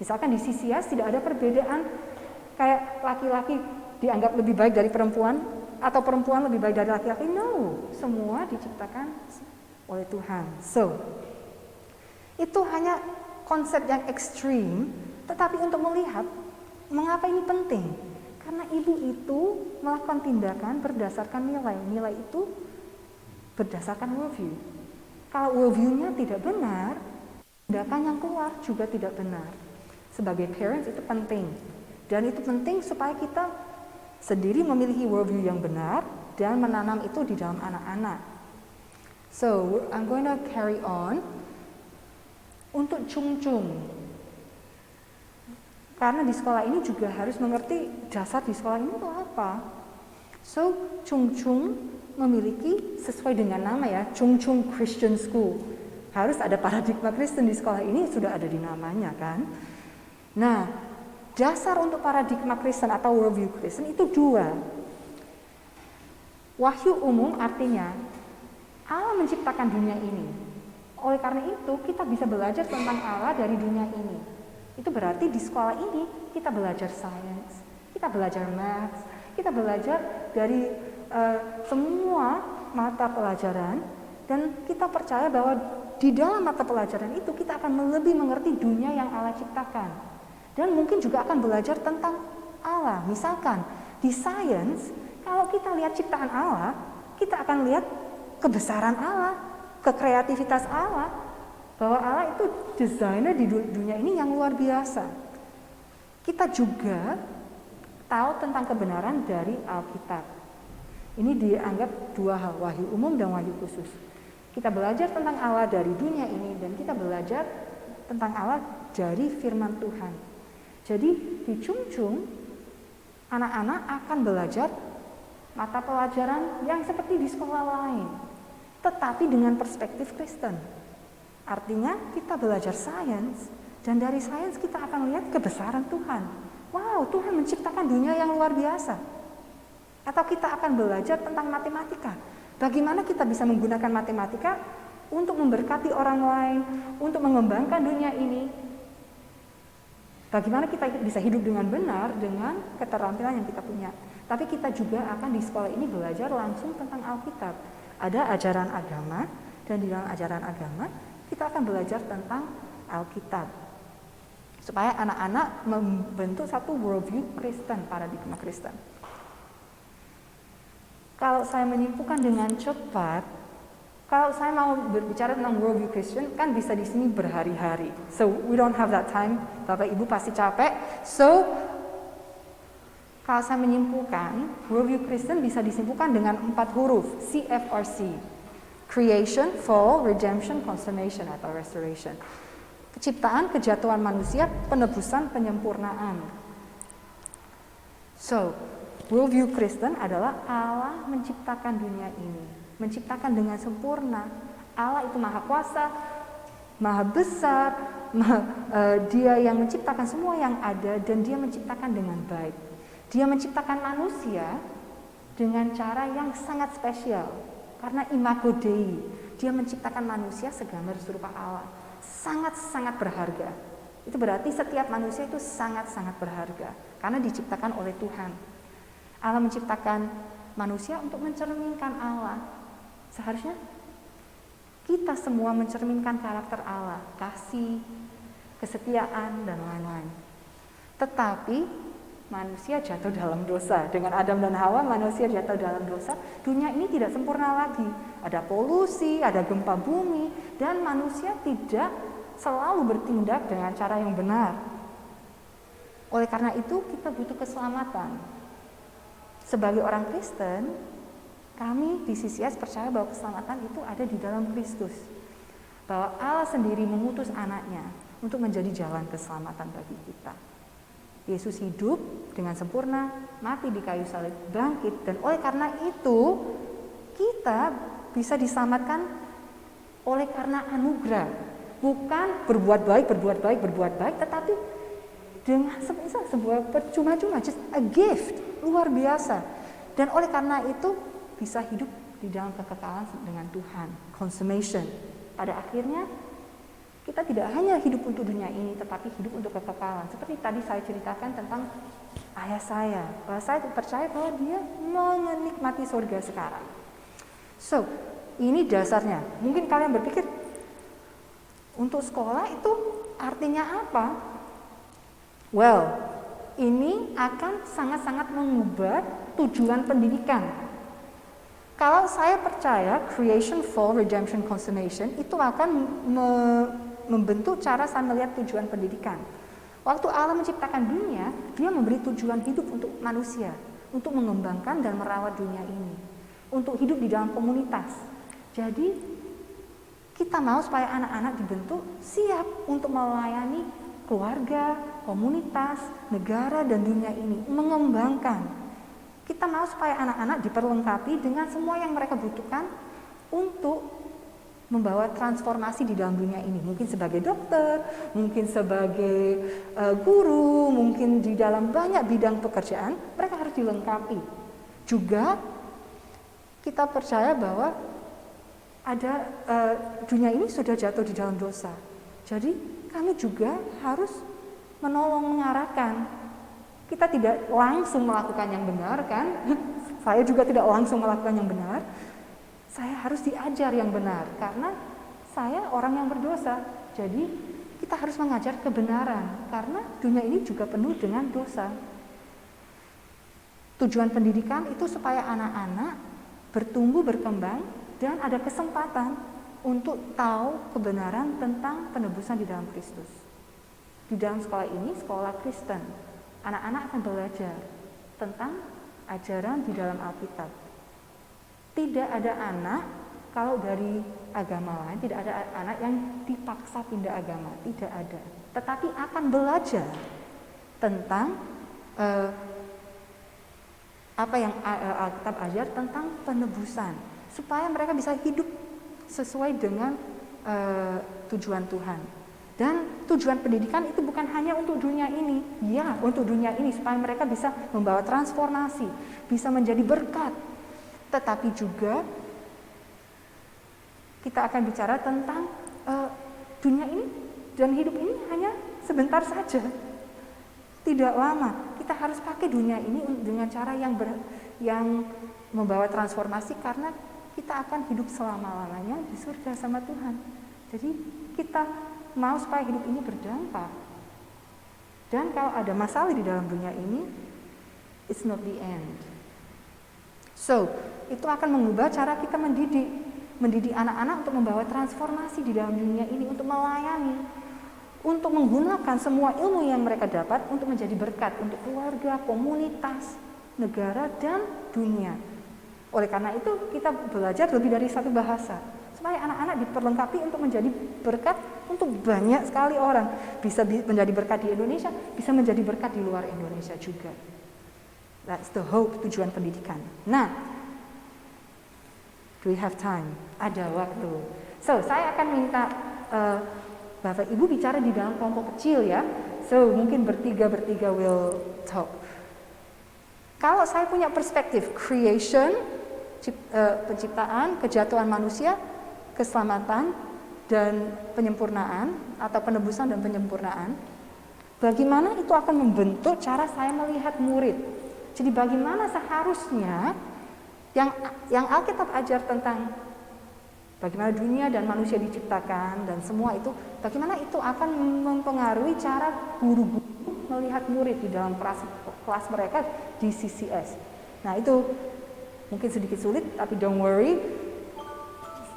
Misalkan di CCS tidak ada perbedaan kayak laki-laki dianggap lebih baik dari perempuan atau perempuan lebih baik dari laki-laki. No, semua diciptakan oleh Tuhan. So, itu hanya konsep yang ekstrim, tetapi untuk melihat mengapa ini penting. Karena ibu itu melakukan tindakan berdasarkan nilai. Nilai itu berdasarkan worldview. Kalau worldview-nya tidak benar, tindakan yang keluar juga tidak benar. Sebagai parents itu penting. Dan itu penting supaya kita sendiri memiliki worldview yang benar dan menanam itu di dalam anak-anak. So, I'm going to carry on. Untuk Chung-chung, karena di sekolah ini juga harus mengerti dasar di sekolah ini itu apa. So, Chung-chung memiliki sesuai dengan nama ya, Chung-chung Christian School. Harus ada paradigma Kristen di sekolah ini, sudah ada di namanya kan. Nah, dasar untuk paradigma Kristen atau worldview Kristen itu 2. Wahyu umum artinya Allah menciptakan dunia ini. Oleh karena itu, kita bisa belajar tentang Allah dari dunia ini. Itu berarti di sekolah ini kita belajar science, kita belajar maths, kita belajar dari semua mata pelajaran, dan kita percaya bahwa di dalam mata pelajaran itu kita akan lebih mengerti dunia yang Allah ciptakan. Dan mungkin juga akan belajar tentang Allah. Misalkan di science, kalau kita lihat ciptaan Allah, kita akan lihat kebesaran Allah, kekreativitas Allah, bahwa Allah itu desainer di dunia ini yang luar biasa. Kita juga tahu tentang kebenaran dari Alkitab. Ini dianggap 2 hal, wahyu umum dan wahyu khusus. Kita belajar tentang Allah dari dunia ini dan kita belajar tentang Allah dari firman Tuhan. Jadi di Chungchung anak-anak akan belajar mata pelajaran yang seperti di sekolah lain, tetapi dengan perspektif Kristen. Artinya kita belajar sains dan dari sains kita akan lihat kebesaran Tuhan. Wow, Tuhan menciptakan dunia yang luar biasa. Atau kita akan belajar tentang matematika. Bagaimana kita bisa menggunakan matematika untuk memberkati orang lain, untuk mengembangkan dunia ini. Bagaimana kita bisa hidup dengan benar dengan keterampilan yang kita punya. Tapi kita juga akan di sekolah ini belajar langsung tentang Alkitab. Ada ajaran agama dan di dalam ajaran agama kita akan belajar tentang Alkitab. Supaya anak-anak membentuk satu worldview Kristen, paradigma Kristen. Kalau saya menyimpulkan dengan cepat, kalau saya mau berbicara tentang worldview Christian, kan bisa di sini berhari-hari. So we don't have that time. Bapak Ibu pasti capek. So kalau saya menyimpulkan, worldview Kristen bisa disimpulkan dengan 4 huruf, CFRC. Creation, Fall, Redemption, Consummation atau Restoration. Penciptaan, kejatuhan manusia, penebusan, penyempurnaan. So, worldview Kristen adalah Allah menciptakan dunia ini, menciptakan dengan sempurna. Allah itu maha kuasa, maha besar, dia yang menciptakan semua yang ada dan dia menciptakan dengan baik. Dia menciptakan manusia dengan cara yang sangat spesial, karena imago Dei. Dia menciptakan manusia segambar serupa Allah, sangat-sangat berharga. Itu berarti setiap manusia itu sangat-sangat berharga, karena diciptakan oleh Tuhan. Allah menciptakan manusia untuk mencerminkan Allah. Seharusnya kita semua mencerminkan karakter Allah, kasih, kesetiaan, dan lain-lain. Tetapi manusia jatuh dalam dosa. Dengan Adam dan Hawa, manusia jatuh dalam dosa. Dunia ini tidak sempurna lagi. Ada polusi, ada gempa bumi, dan manusia tidak selalu bertindak dengan cara yang benar. Oleh karena itu, kita butuh keselamatan. Sebagai orang Kristen, kami di CCS percaya bahwa keselamatan itu ada di dalam Kristus. Bahwa Allah sendiri mengutus anaknya untuk menjadi jalan keselamatan bagi kita. Yesus hidup dengan sempurna, mati di kayu salib, bangkit. Dan oleh karena itu, kita bisa diselamatkan oleh karena anugerah. Bukan berbuat baik, tetapi dengan sebuah percuma-cuma, just a gift, luar biasa. Dan oleh karena itu bisa hidup di dalam kekekalan dengan Tuhan, consummation. Pada akhirnya kita tidak hanya hidup untuk dunia ini, tetapi hidup untuk kekekalan. Seperti tadi saya ceritakan tentang ayah saya, bahwa saya percaya bahwa dia menikmati surga sekarang. So, ini dasarnya. Mungkin kalian berpikir, untuk sekolah itu artinya apa? Well, ini akan sangat-sangat mengubah tujuan pendidikan. Kalau saya percaya creation, fall, redemption, consummation itu akan membentuk cara saya melihat tujuan pendidikan. Waktu Allah menciptakan dunia, dia memberi tujuan hidup untuk manusia, untuk mengembangkan dan merawat dunia ini, untuk hidup di dalam komunitas. Jadi kita mau supaya anak-anak dibentuk siap untuk melayani keluarga, komunitas, negara, dan dunia ini, mengembangkan. Kita mau supaya anak-anak diperlengkapi dengan semua yang mereka butuhkan untuk membawa transformasi di dalam dunia ini. Mungkin sebagai dokter, mungkin sebagai guru, mungkin di dalam banyak bidang pekerjaan, mereka harus dilengkapi. Juga kita percaya bahwa ada dunia ini sudah jatuh di dalam dosa. Jadi kami juga harus menolong mengarahkan. Kita tidak langsung melakukan yang benar, kan? Saya juga tidak langsung melakukan yang benar. Saya harus diajar yang benar karena saya orang yang berdosa. Jadi kita harus mengajar kebenaran karena dunia ini juga penuh dengan dosa. Tujuan pendidikan itu supaya anak-anak bertumbuh, berkembang, dan ada kesempatan untuk tahu kebenaran tentang penebusan di dalam Kristus. Di dalam sekolah ini, sekolah Kristen, anak-anak akan belajar tentang ajaran di dalam Alkitab. Tidak ada anak kalau dari agama lain, tidak ada anak yang dipaksa pindah agama, tidak ada. Tetapi akan belajar tentang apa yang Alkitab ajar tentang penebusan, supaya mereka bisa hidup sesuai dengan tujuan Tuhan. Dan tujuan pendidikan itu bukan hanya untuk dunia ini, ya untuk dunia ini supaya mereka bisa membawa transformasi, bisa menjadi berkat. Tetapi juga kita akan bicara tentang dunia ini dan hidup ini hanya sebentar saja, tidak lama. Kita harus pakai dunia ini dengan cara yang membawa transformasi, karena kita akan hidup selama-lamanya di surga sama Tuhan. Jadi kita mau supaya hidup ini berdampak. Dan kalau ada masalah di dalam dunia ini, it's not the end. So, itu akan mengubah cara kita mendidik anak-anak untuk membawa transformasi di dalam dunia ini, untuk melayani, untuk menggunakan semua ilmu yang mereka dapat untuk menjadi berkat untuk keluarga, komunitas, negara, dan dunia. Oleh karena itu, kita belajar lebih dari satu bahasa, supaya anak-anak diperlengkapi untuk menjadi berkat untuk banyak sekali orang. Bisa menjadi berkat di Indonesia, bisa menjadi berkat di luar Indonesia juga. That's the hope, tujuan pendidikan. Nah, do we have time? Ada waktu. So, saya akan minta Bapak Ibu bicara di dalam kelompok kecil ya. So, mungkin bertiga will talk. Kalau saya punya perspektif creation, penciptaan, kejatuhan manusia, keselamatan, dan penyempurnaan atau penebusan dan penyempurnaan, bagaimana itu akan membentuk cara saya melihat murid. Jadi bagaimana seharusnya yang Alkitab ajar tentang bagaimana dunia dan manusia diciptakan dan semua itu, bagaimana itu akan mempengaruhi cara guru-guru melihat murid di dalam kelas mereka di CCS. Nah, itu mungkin sedikit sulit, tapi don't worry,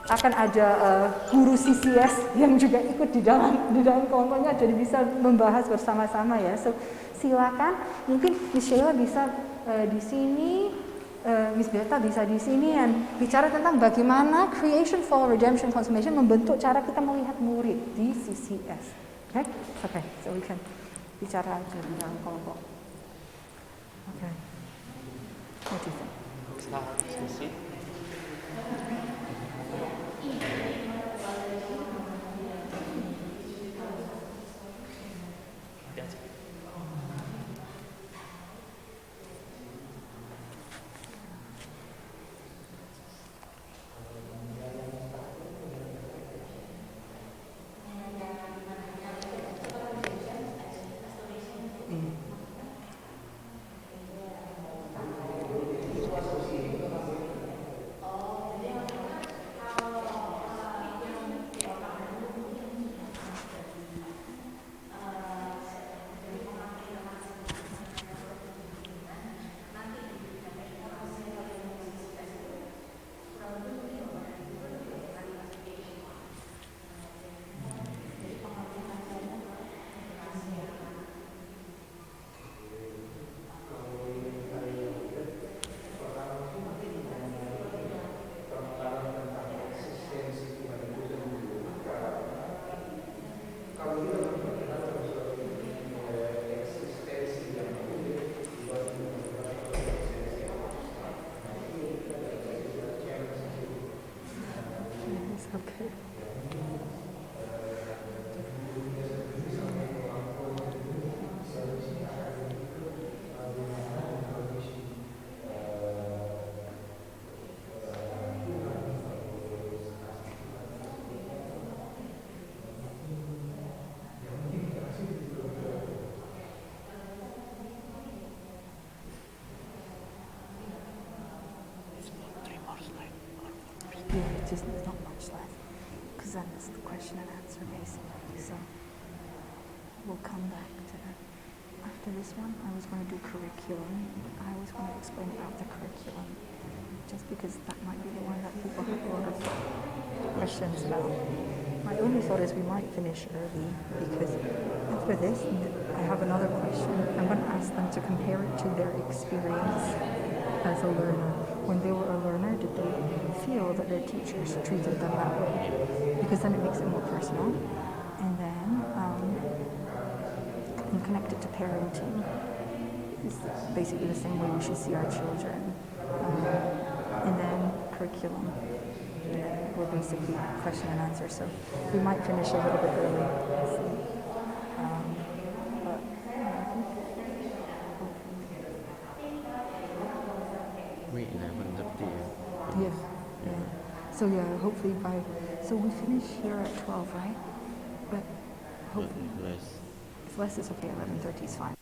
akan ada guru CCS yang juga ikut di dalam kelompoknya, jadi bisa membahas bersama-sama ya. So, silakan, mungkin Miss Sheila bisa di sini, Miss Beta bisa di sini, dan bicara tentang bagaimana creation, fall, redemption, consummation membentuk cara kita melihat murid di CCS. Okay, so we can bicara aja di dalam kelompok. Okay, what do you think? Start diskusi. Okay. Yeah, just there's not much left, because then it's the question and answer basically. So we'll come back to that. After this one, I was going to do curriculum. I was going to explain about the curriculum, just because that might be the one that people have a lot of questions about. My only thought is we might finish early, because after this, I have another question. I'm going to ask them to compare it to their experience as a learner. when they were a learner, did they feel that their teachers treated them that way? Because then it makes it more personal. And then and connect it to parenting. It's basically the same way we should see our children. And then curriculum. And then we're basically question and answer. So we might finish a little bit early. So, but I think We 11:30. yeah. So yeah, hopefully so we finish here at 12, right? But hopefully Less. if less is okay, 11:30 is fine.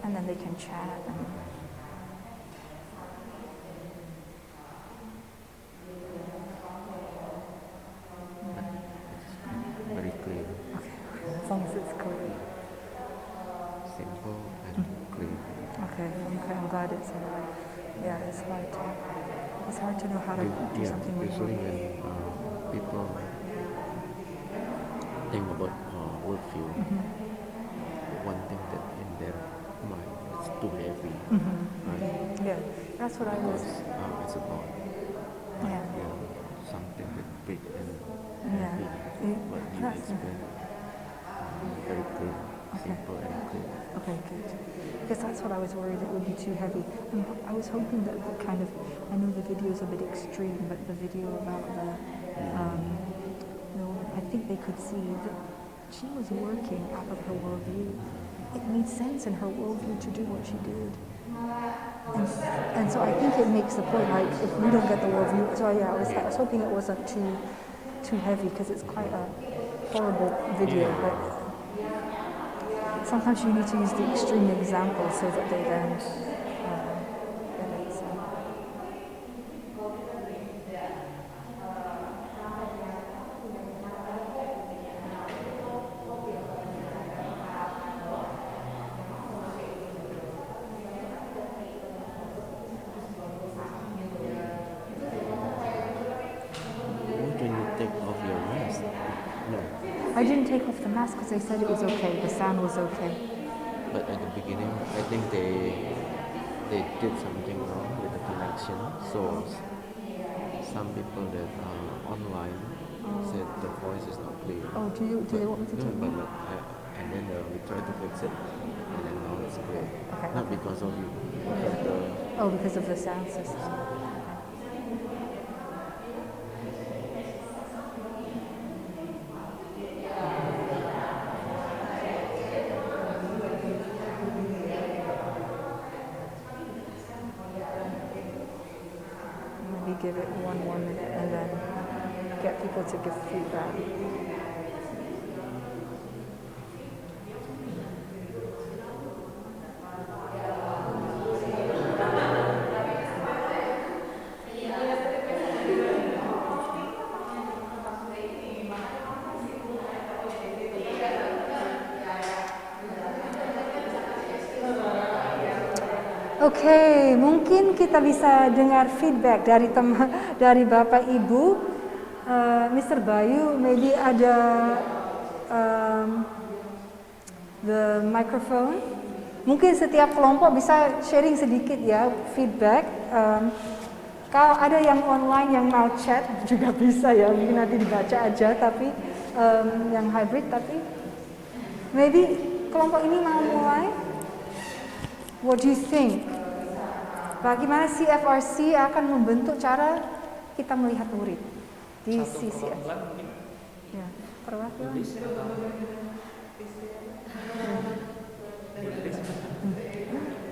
And then they can chat and Very clear, okay, as long as it's clear. simple and clear. Okay, I'm glad it's yeah, it's hard to know how to do something with Usually when people think about worldview, one thing that in their mind is too heavy, right? yeah, that's what I was Because it's about yeah. something that big and Yeah. heavy, but you That's explain very clear, simple and clear. okay, good. Because that's what I was worried it would be too heavy. And I was hoping that the kind of I know the video is a bit extreme, but the video about I think they could see that she was working out of her worldview. It made sense in her worldview to do what she did. And so I think it makes the point, like, if we don't get the worldview, so yeah, I was hoping it wasn't too heavy, because it's quite a horrible video, but sometimes you need to use the extreme example so that they then get it. So. When you take off your mask? No. I didn't take off the mask because they said it was okay, the sound was okay. But at the beginning, I think they did something wrong with the connection. So some people that are online said the voice is not clear. Oh, do they want me to No, take it? and then we tried to fix it, and then now it's clear. Okay. Not because of you, but Oh, because of the sound system. Maybe give it one more minute and then get people to give feedback. Oke, mungkin kita bisa dengar feedback dari Bapak Ibu. Mr. Bayu, maybe ada the microphone. Mungkin setiap kelompok bisa sharing sedikit ya feedback. Kalau ada yang online yang mau chat juga bisa ya, mungkin nanti dibaca aja. Tapi yang hybrid, tapi maybe kelompok ini mau mulai. What do you think? Bagaimana CFRC akan membentuk cara kita melihat murid di CCF? Ya, perwakilan.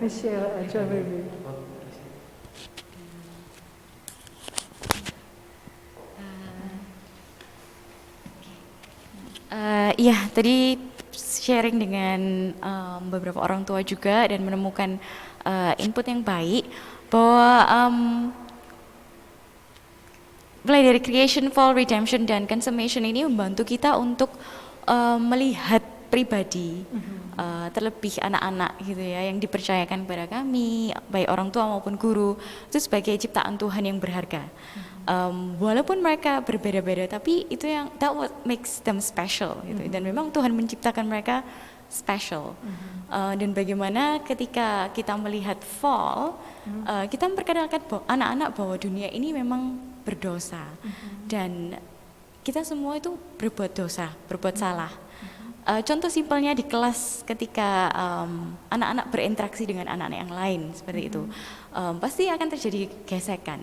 Michelle aja baby. Iya, tadi sharing dengan beberapa orang tua juga dan menemukan input yang baik bahwa mulai dari creation, fall, redemption, dan consummation ini membantu kita untuk melihat pribadi, terlebih anak-anak gitu ya, yang dipercayakan kepada kami, baik orang tua maupun guru, itu sebagai ciptaan Tuhan yang berharga. Walaupun mereka berbeda-beda, tapi itu yang that what makes them special gitu. Dan memang Tuhan menciptakan mereka special. Dan bagaimana ketika kita melihat fall, kita memperkenalkan anak-anak bahwa dunia ini memang berdosa dan kita semua itu berbuat dosa, berbuat salah. Contoh simpelnya di kelas ketika anak-anak berinteraksi dengan anak-anak yang lain seperti itu, pasti akan terjadi gesekan.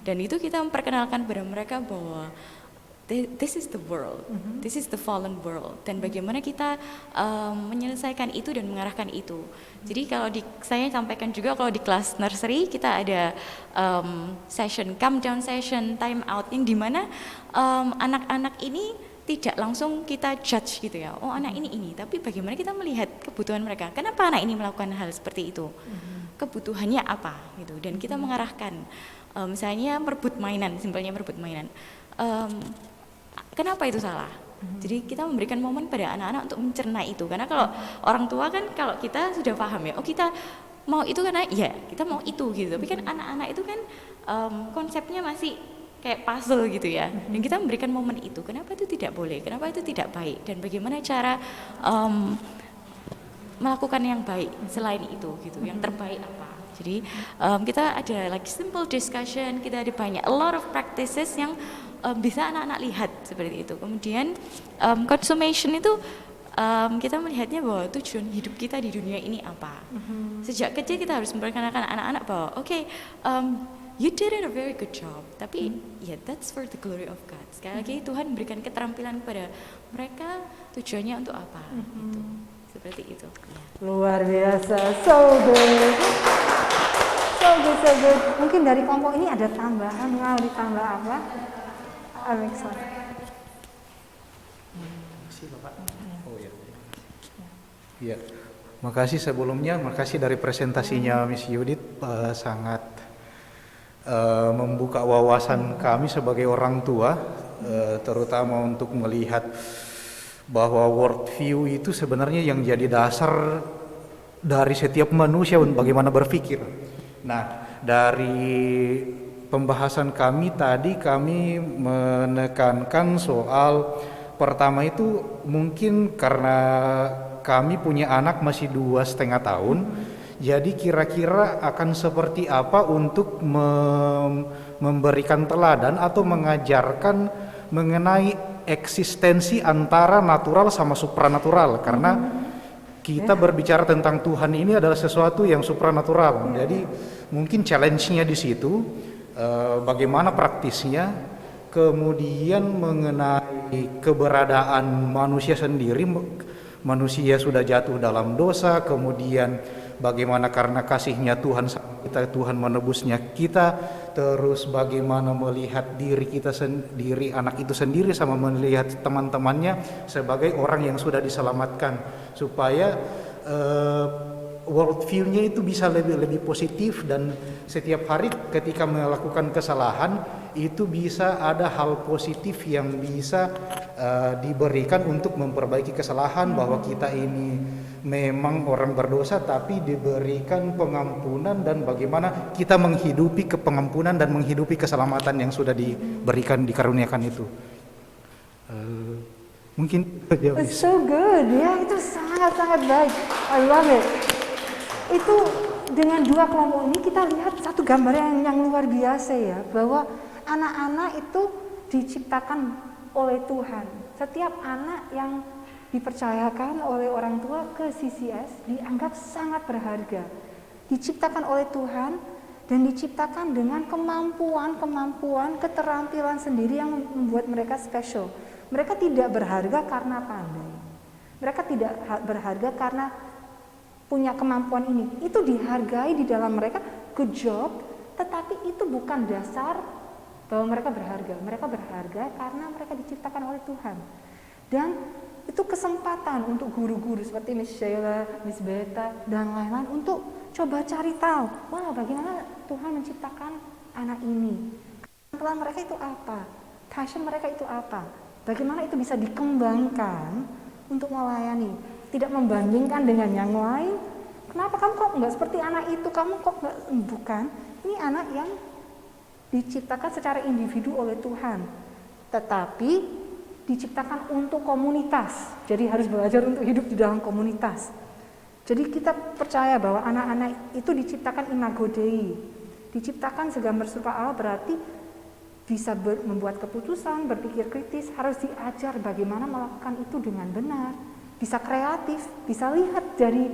Dan itu kita memperkenalkan kepada mereka bahwa this is the world, this is the fallen world, dan bagaimana kita menyelesaikan itu dan mengarahkan itu. Jadi kalau saya sampaikan juga kalau di kelas nursery kita ada session calm down session, time out, yang dimana anak-anak ini tidak langsung kita judge gitu ya, oh anak ini, tapi bagaimana kita melihat kebutuhan mereka, kenapa anak ini melakukan hal seperti itu, kebutuhannya apa gitu, dan kita mengarahkan, misalnya merebut mainan, simpelnya merebut mainan, kenapa itu salah? Jadi kita memberikan momen pada anak-anak untuk mencerna itu, karena kalau orang tua kan kalau kita sudah paham ya, oh kita mau itu karena ya kita mau itu gitu, tapi kan anak-anak itu kan konsepnya masih kayak puzzle gitu ya, dan kita memberikan momen itu, kenapa itu tidak boleh, kenapa itu tidak baik, dan bagaimana cara melakukan yang baik selain itu gitu, yang terbaik apa. Jadi kita ada like simple discussion, kita ada banyak a lot of practices yang bisa anak-anak lihat seperti itu. Kemudian consummation itu kita melihatnya bahwa tujuan hidup kita di dunia ini apa. Sejak kecil kita harus memperkenalkan anak-anak bahwa you did a very good job, tapi that's for the glory of God. Sekali lagi Tuhan memberikan keterampilan kepada mereka, tujuannya untuk apa gitu. Seperti itu ya. Luar biasa, so good. So good. Mungkin dari kelompok ini ada tambahan, mau ditambah apa? Alexa. Ya, makasih sebelumnya, makasih dari presentasinya Miss Yudit, sangat membuka wawasan kami sebagai orang tua, terutama untuk melihat bahwa world view itu sebenarnya yang jadi dasar dari setiap manusia bagaimana berpikir. Nah, dari pembahasan kami tadi kami menekankan soal pertama itu mungkin karena kami punya anak masih 2,5 tahun, jadi kira-kira akan seperti apa untuk memberikan teladan atau mengajarkan mengenai eksistensi antara natural sama supranatural, karena kita berbicara tentang Tuhan ini adalah sesuatu yang supranatural. Jadi mungkin challenge-nya di situ, bagaimana praktisnya, kemudian mengenai keberadaan manusia sendiri, manusia sudah jatuh dalam dosa, kemudian bagaimana karena kasihnya Tuhan kita, Tuhan menebusnya kita, terus bagaimana melihat diri kita sendiri, anak itu sendiri, sama melihat teman-temannya sebagai orang yang sudah diselamatkan, supaya world view-nya itu bisa lebih positif, dan setiap hari ketika melakukan kesalahan itu bisa ada hal positif yang bisa diberikan untuk memperbaiki kesalahan, bahwa kita ini memang orang berdosa tapi diberikan pengampunan, dan bagaimana kita menghidupi pengampunan dan menghidupi keselamatan yang sudah diberikan, dikaruniakan itu. Mungkin It's so good, ya, itu sangat-sangat baik. I love it. Itu dengan dua kelompok ini kita lihat satu gambar yang luar biasa ya, bahwa anak-anak itu diciptakan oleh Tuhan. Setiap anak yang dipercayakan oleh orang tua ke CCS dianggap sangat berharga. Diciptakan oleh Tuhan dan diciptakan dengan kemampuan, keterampilan sendiri yang membuat mereka special. Mereka tidak berharga karena pandai. Mereka tidak berharga karena punya kemampuan ini. Itu dihargai di dalam mereka, good job, tetapi itu bukan dasar bahwa mereka berharga. Mereka berharga karena mereka diciptakan oleh Tuhan. Dan itu kesempatan untuk guru-guru seperti Miss Sheila, Miss Beta, dan lain-lain untuk coba cari tahu, wah bagaimana Tuhan menciptakan anak ini. Kemampuan mereka itu apa? Passion mereka itu apa? Bagaimana itu bisa dikembangkan untuk melayani? Tidak membandingkan dengan yang lain. Kenapa kamu kok nggak seperti anak itu? Kamu kok nggak? Bukan. Ini anak yang diciptakan secara individu oleh Tuhan. Tetapi diciptakan untuk komunitas. Jadi harus belajar untuk hidup di dalam komunitas. Jadi kita percaya bahwa anak-anak itu diciptakan imago Dei. Diciptakan segambar serupa Allah berarti bisa membuat keputusan, berpikir kritis, harus diajar bagaimana melakukan itu dengan benar. Bisa kreatif, bisa lihat dari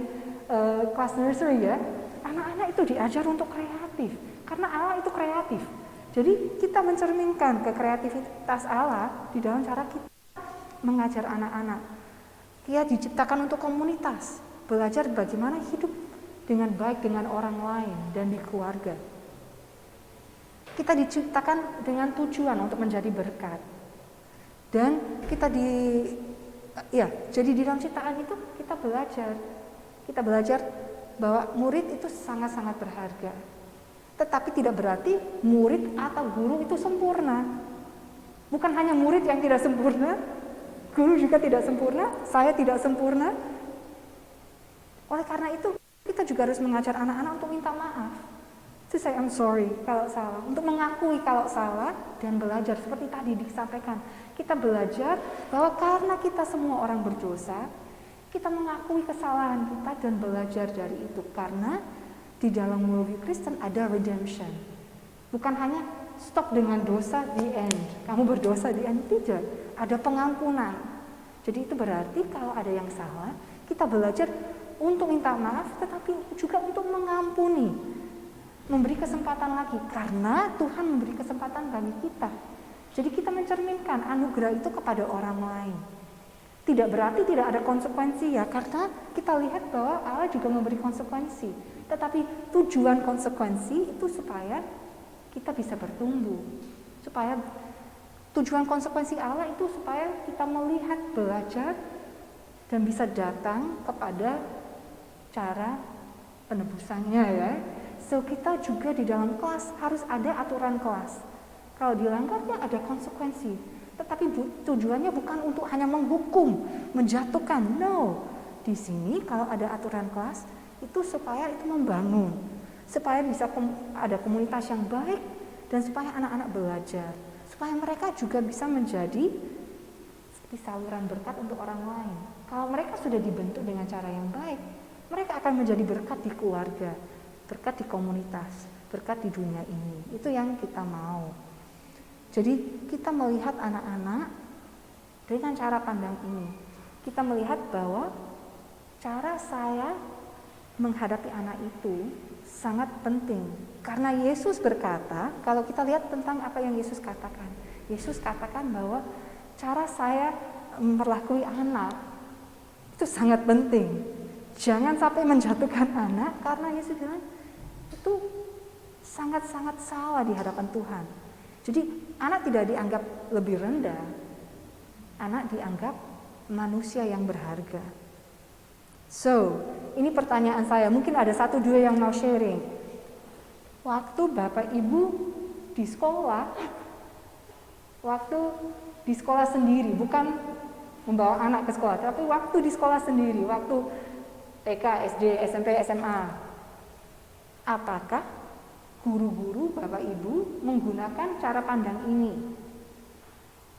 kelas nursery ya. Anak-anak itu diajar untuk kreatif, karena Allah itu kreatif. Jadi kita mencerminkan kekreativitas Allah di dalam cara kita mengajar anak-anak. Dia diciptakan untuk komunitas, belajar bagaimana hidup dengan baik dengan orang lain dan di keluarga. Kita diciptakan dengan tujuan untuk menjadi berkat. Dan kita jadi di dalam ciptaan itu kita belajar bahwa murid itu sangat-sangat berharga. Tetapi tidak berarti murid atau guru itu sempurna. Bukan hanya murid yang tidak sempurna, guru juga tidak sempurna, saya tidak sempurna. Oleh karena itu, kita juga harus mengajar anak-anak untuk minta maaf. To say I'm sorry kalau salah, untuk mengakui kalau salah dan belajar seperti tadi disampaikan. Kita belajar bahwa karena kita semua orang berdosa, kita mengakui kesalahan kita dan belajar dari itu. Karena di dalam worldview Kristen ada redemption. Bukan hanya stop dengan dosa di end. Kamu berdosa di end, tidak. Ada pengampunan. Jadi itu berarti kalau ada yang salah, kita belajar untuk minta maaf, tetapi juga untuk mengampuni. Memberi kesempatan lagi, karena Tuhan memberi kesempatan bagi kita. Jadi kita mencerminkan anugerah itu kepada orang lain. Tidak berarti tidak ada konsekuensi ya, karena kita lihat bahwa Allah juga memberi konsekuensi. Tetapi tujuan konsekuensi itu supaya kita bisa bertumbuh. Supaya tujuan konsekuensi Allah itu supaya kita melihat, belajar, dan bisa datang kepada cara penebusannya ya. So kita juga di dalam kelas harus ada aturan kelas. Kalau dilanggarnya ada konsekuensi. Tetapi tujuannya bukan untuk hanya menghukum, menjatuhkan. No. Di sini kalau ada aturan kelas itu supaya itu membangun, supaya bisa ada komunitas yang baik dan supaya anak-anak belajar, supaya mereka juga bisa menjadi seperti saluran berkat untuk orang lain. Kalau mereka sudah dibentuk dengan cara yang baik, mereka akan menjadi berkat di keluarga, berkat di komunitas, berkat di dunia ini. Itu yang kita mau. Jadi kita melihat anak-anak dengan cara pandang ini. Kita melihat bahwa cara saya menghadapi anak itu sangat penting. Karena Yesus berkata, kalau kita lihat tentang apa yang Yesus katakan. Yesus katakan bahwa cara saya memperlakukan anak itu sangat penting. Jangan sampai menjatuhkan anak, karena Yesus bilang itu sangat-sangat salah di hadapan Tuhan. Jadi anak tidak dianggap lebih rendah, anak dianggap manusia yang berharga. So, ini pertanyaan saya, mungkin ada 1-2 yang mau sharing. Waktu Bapak Ibu di sekolah, sendiri, bukan membawa anak ke sekolah, tapi waktu di sekolah sendiri, waktu TK, SD, SMP, SMA. Apakah guru-guru Bapak Ibu menggunakan cara pandang ini?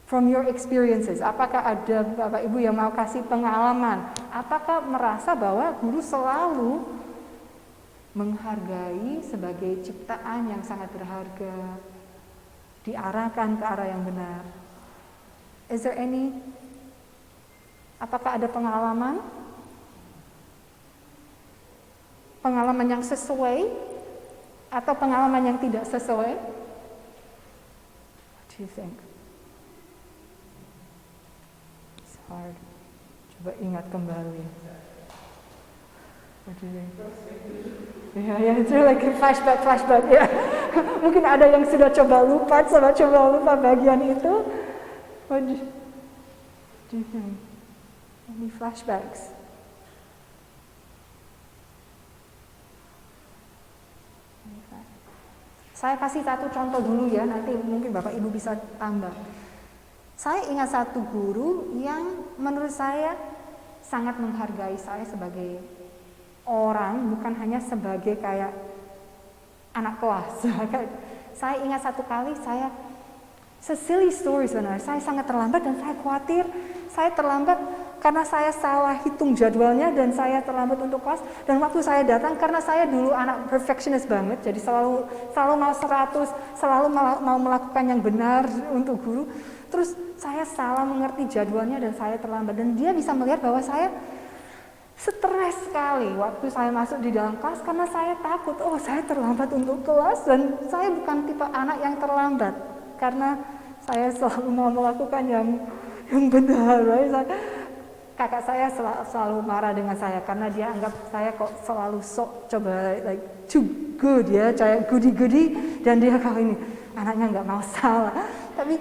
From your experiences, apakah ada Bapak Ibu yang mau kasih pengalaman? Apakah merasa bahwa guru selalu menghargai sebagai ciptaan yang sangat berharga, diarahkan ke arah yang benar? Is there any? Apakah ada pengalaman? Pengalaman yang sesuai atau pengalaman yang tidak sesuai? What do you think? It's hard. Coba ingat kembali. What do you think? Ya, itu like flashback. Ya. Mungkin ada yang sudah coba lupa bagian itu. What do you think? Any flashbacks? Saya kasih satu contoh dulu ya, nanti mungkin Bapak Ibu bisa tambah. Saya ingat satu guru yang menurut saya sangat menghargai saya sebagai orang, bukan hanya sebagai kayak anak kelas. Saya ingat satu kali silly story sebenarnya. Saya sangat terlambat dan saya khawatir saya terlambat karena saya salah hitung jadwalnya dan saya terlambat untuk kelas. Dan waktu saya datang, karena saya dulu anak perfectionist banget, jadi selalu mau 100, selalu mau melakukan yang benar untuk guru. Terus saya salah mengerti jadwalnya dan saya terlambat. Dan dia bisa melihat bahwa saya stres sekali waktu saya masuk di dalam kelas karena saya takut, oh saya terlambat untuk kelas. Dan saya bukan tipe anak yang terlambat karena saya selalu mau melakukan yang benar. Right? Kakak saya selalu marah dengan saya karena dia anggap saya kok selalu sok coba like too good ya, kayak goody-goody, dan dia kalau ini anaknya nggak mau salah. Tapi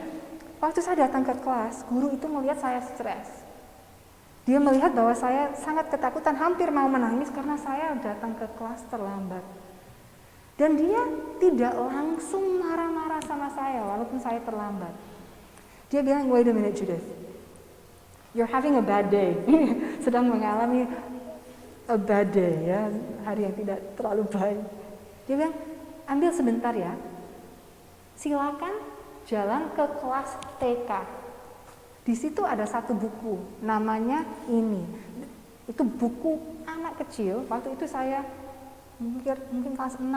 waktu saya datang ke kelas, guru itu melihat saya stres. Dia melihat bahwa saya sangat ketakutan, hampir mau menangis karena saya datang ke kelas terlambat. Dan dia tidak langsung marah-marah sama saya walaupun saya terlambat. Dia bilang, wait a minute Judith, you're having a bad day. Sedang mengalami a bad day ya, hari yang tidak terlalu baik. Dia bilang, ambil sebentar ya. Silakan jalan ke kelas TK. Di situ ada satu buku, namanya ini. Itu buku anak kecil. Waktu itu saya mungkin kelas 6.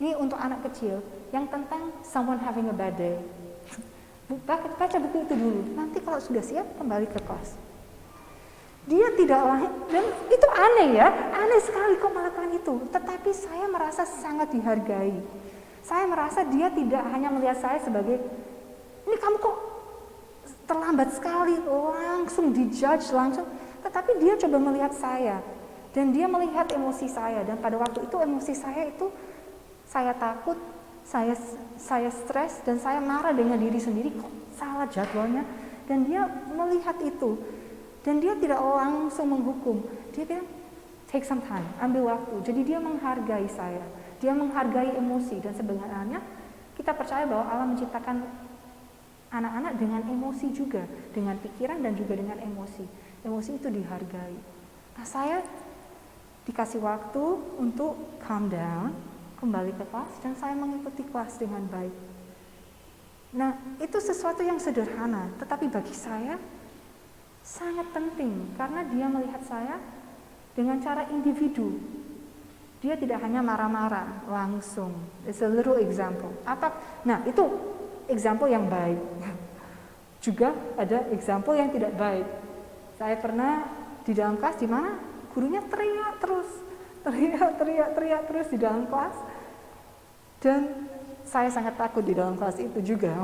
Ini untuk anak kecil yang tentang someone having a bad day. Baca buku itu dulu, nanti kalau sudah siap kembali ke kelas. Dia tidak dan itu aneh ya, aneh sekali kok melakukan itu. Tetapi saya merasa sangat dihargai. Saya merasa dia tidak hanya melihat saya sebagai, ini kamu kok terlambat sekali, langsung dijudge langsung. Tetapi dia coba melihat saya, dan dia melihat emosi saya. Dan pada waktu itu emosi saya itu, saya takut, saya stres, dan saya marah dengan diri sendiri, kok salah jadwalnya. Dan dia melihat itu, dan dia tidak langsung menghukum. Dia bilang, take some time, ambil waktu. Jadi dia menghargai saya, dia menghargai emosi. Dan sebenarnya kita percaya bahwa Allah menciptakan anak-anak dengan emosi juga, dengan pikiran dan juga dengan emosi. Emosi itu dihargai. Nah, saya dikasih waktu untuk calm down, kembali ke kelas, dan saya mengikuti kelas dengan baik. Nah, itu sesuatu yang sederhana, tetapi bagi saya sangat penting karena dia melihat saya dengan cara individu. Dia tidak hanya marah-marah langsung. It's a little example. Nah, itu example yang baik. Juga ada example yang tidak baik. Saya pernah di dalam kelas di mana gurunya teriak terus di dalam kelas. Dan saya sangat takut di dalam kelas itu juga.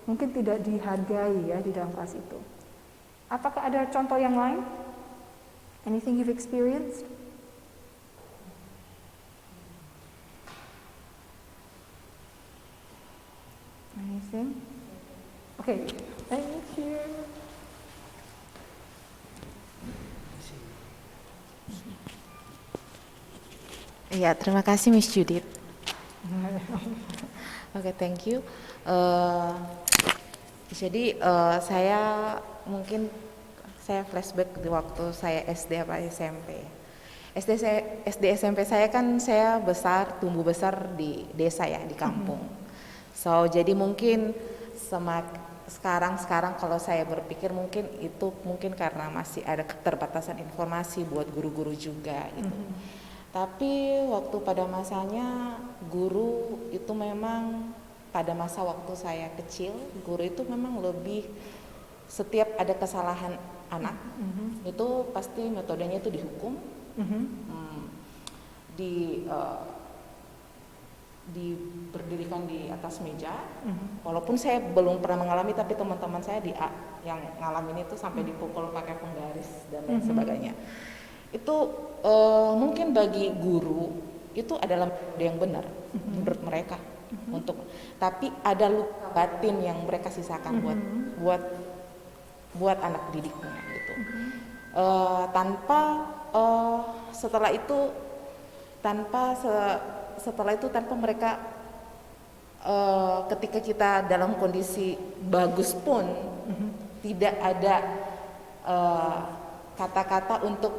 Mungkin tidak dihargai ya di dalam kelas itu. Apakah ada contoh yang lain? Anything you've experienced? Anything? Okay, thank you. Iya, terima kasih Miss Judith. Oke, thank you. Jadi saya flashback di waktu saya SD apa SMP. SD SMP saya kan tumbuh besar di desa ya, di kampung. So jadi mungkin sekarang kalau saya berpikir mungkin karena masih ada keterbatasan informasi buat guru-guru juga gitu. Tapi waktu pada masanya guru itu memang pada masa waktu saya kecil, guru itu memang lebih setiap ada kesalahan anak itu pasti metodenya itu dihukum, berdirikan di atas meja. Walaupun saya belum pernah mengalami, tapi teman-teman saya yang ngalamin itu sampai dipukul pakai penggaris dan lain sebagainya. Itu mungkin bagi guru itu adalah metode yang benar menurut mereka tapi ada luka batin yang mereka sisakan buat anak didiknya gitu. Setelah itu tanpa mereka ketika kita dalam kondisi bagus pun tidak ada kata-kata untuk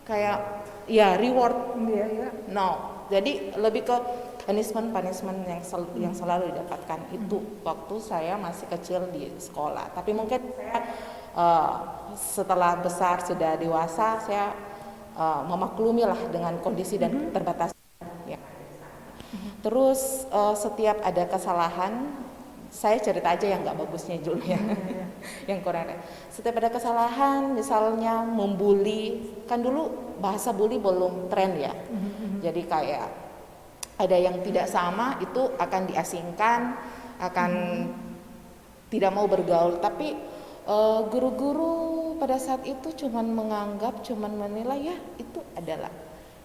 kayak ya reward. No, jadi lebih ke punishment yang selalu didapatkan itu waktu saya masih kecil di sekolah. Tapi mungkin saya setelah besar sudah dewasa saya memaklumi lah dengan kondisi dan keterbatasan. Ya. Terus setiap ada kesalahan, saya cerita aja yang nggak bagusnya dulu ya, yang kurang. Setiap ada kesalahan, misalnya membuli, kan dulu bahasa bully belum tren ya. Jadi kayak ada yang tidak sama itu akan diasingkan, akan tidak mau bergaul. Tapi guru-guru pada saat itu cuman menganggap, cuman menilai ya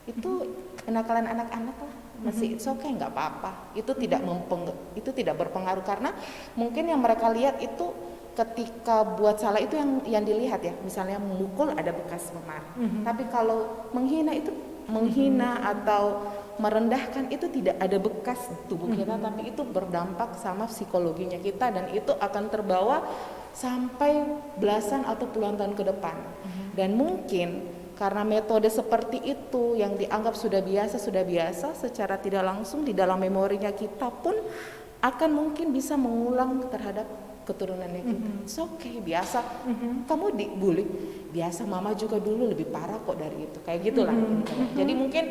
itu kenakalan anak-anak lah, masih it's okay, nggak apa-apa. Itu tidak berpengaruh karena mungkin yang mereka lihat itu ketika buat salah itu yang dilihat ya, misalnya memukul ada bekas memar. Tapi kalau menghina atau merendahkan itu tidak ada bekas tubuh kita, tapi itu berdampak sama psikologinya kita dan itu akan terbawa sampai belasan atau puluhan tahun ke depan. Dan mungkin karena metode seperti itu yang dianggap sudah biasa, secara tidak langsung di dalam memorinya kita pun akan mungkin bisa mengulang terhadap keturunannya kita. It's okay, biasa. Kamu dibully, biasa, mama juga dulu lebih parah kok dari itu. Kayak gitulah. Jadi mungkin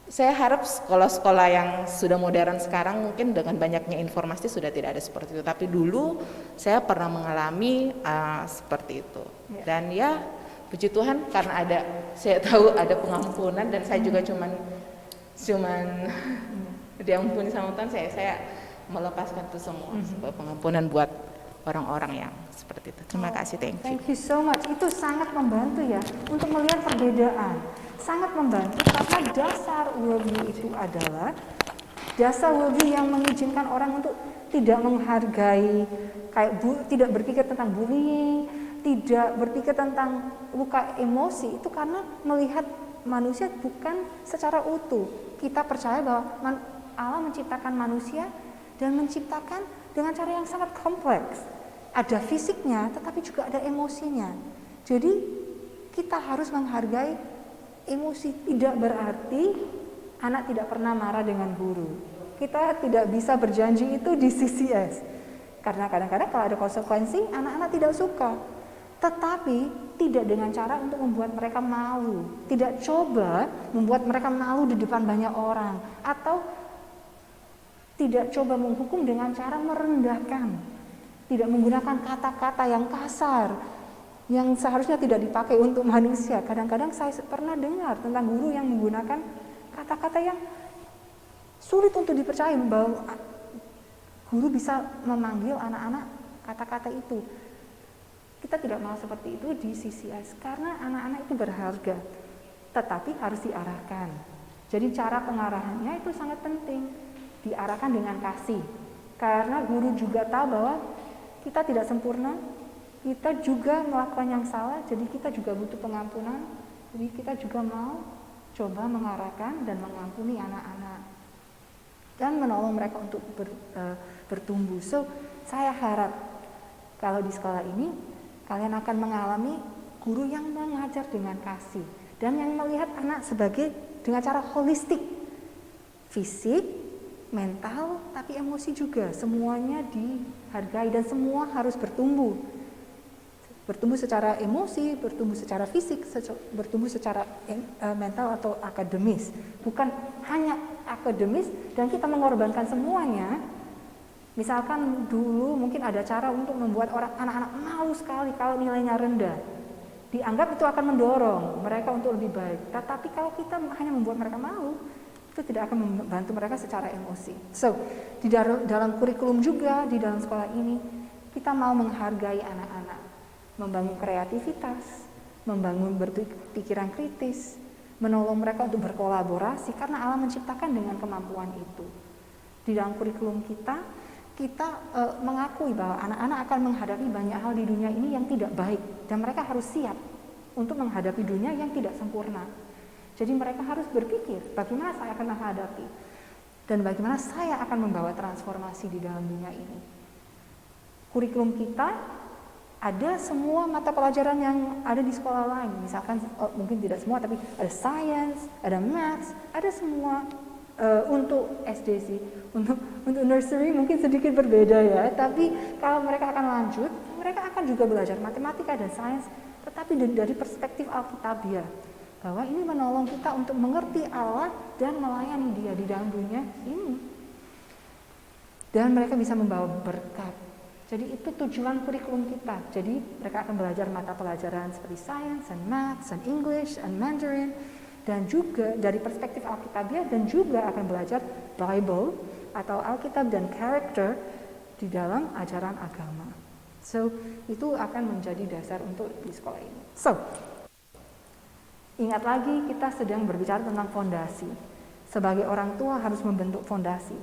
saya harap sekolah-sekolah yang sudah modern sekarang mungkin dengan banyaknya informasi sudah tidak ada seperti itu. Tapi dulu saya pernah mengalami seperti itu. Dan ya puji Tuhan karena saya tahu ada pengampunan dan saya juga cuman diampuni sama Tuhan, saya melepaskan itu semua sebagai pengampunan buat orang-orang yang seperti itu. Terima kasih, thank you. Thank you so much. Itu sangat membantu ya untuk melihat perbedaan. Sangat membantu karena dasar worldview itu adalah dasar worldview yang mengizinkan orang untuk tidak menghargai, tidak berpikir tentang bullying, tidak berpikir tentang luka emosi. Itu karena melihat manusia bukan secara utuh. Kita percaya bahwa Allah menciptakan manusia dan menciptakan dengan cara yang sangat kompleks. Ada fisiknya, tetapi juga ada emosinya. Jadi kita harus menghargai emosi. Tidak berarti anak tidak pernah marah dengan guru. Kita tidak bisa berjanji itu di CCS. Karena kadang-kadang kalau ada konsekuensi, anak-anak tidak suka. Tetapi tidak dengan cara untuk membuat mereka malu. Tidak coba membuat mereka malu di depan banyak orang. Atau tidak coba menghukum dengan cara merendahkan. Tidak menggunakan kata-kata yang kasar, yang seharusnya tidak dipakai untuk manusia. Kadang-kadang saya pernah dengar tentang guru yang menggunakan kata-kata yang sulit untuk dipercaya bahwa guru bisa memanggil anak-anak kata-kata itu. Kita tidak mau seperti itu di CCS karena anak-anak itu berharga, tetapi harus diarahkan. Jadi cara pengarahannya itu sangat penting, diarahkan dengan kasih. Karena guru juga tahu bahwa kita tidak sempurna, kita juga melakukan yang salah, jadi kita juga butuh pengampunan. Jadi kita juga mau coba mengarahkan dan mengampuni anak-anak dan menolong mereka untuk bertumbuh. So, saya harap kalau di sekolah ini kalian akan mengalami guru yang mengajar dengan kasih dan yang melihat anak sebagai dengan cara holistik, fisik, mental, tapi emosi juga. Semuanya dihargai dan semua harus bertumbuh. Bertumbuh secara emosi, bertumbuh secara fisik, bertumbuh secara mental atau akademis. Bukan hanya akademis dan kita mengorbankan semuanya. Misalkan dulu mungkin ada cara untuk membuat anak-anak malu sekali kalau nilainya rendah. Dianggap itu akan mendorong mereka untuk lebih baik. Tetapi kalau kita hanya membuat mereka malu, itu tidak akan membantu mereka secara emosi. So, di dalam kurikulum juga, di dalam sekolah ini, kita mau menghargai anak-anak. Membangun kreativitas, membangun berpikiran kritis, menolong mereka untuk berkolaborasi karena Allah menciptakan dengan kemampuan itu. Di dalam kurikulum kita mengakui bahwa anak-anak akan menghadapi banyak hal di dunia ini yang tidak baik dan mereka harus siap untuk menghadapi dunia yang tidak sempurna. Jadi mereka harus berpikir bagaimana saya akan menghadapi dan bagaimana saya akan membawa transformasi di dalam dunia ini. Kurikulum kita ada semua mata pelajaran yang ada di sekolah lain, misalkan mungkin tidak semua, tapi ada science, ada maths, ada semua untuk SD sih, untuk nursery mungkin sedikit berbeda ya, tapi kalau mereka akan lanjut, mereka akan juga belajar matematika dan sains, tetapi dari perspektif Alkitabiah, bahwa ini menolong kita untuk mengerti Allah dan melayani Dia di dalam dunia ini, dan mereka bisa membawa berkat. Jadi itu tujuan kurikulum kita. Jadi mereka akan belajar mata pelajaran seperti science and maths and English and Mandarin, dan juga dari perspektif Alkitabiah, dan juga akan belajar Bible atau Alkitab dan karakter di dalam ajaran agama. So, itu akan menjadi dasar untuk di sekolah ini. So, ingat lagi kita sedang berbicara tentang fondasi. Sebagai orang tua harus membentuk fondasi.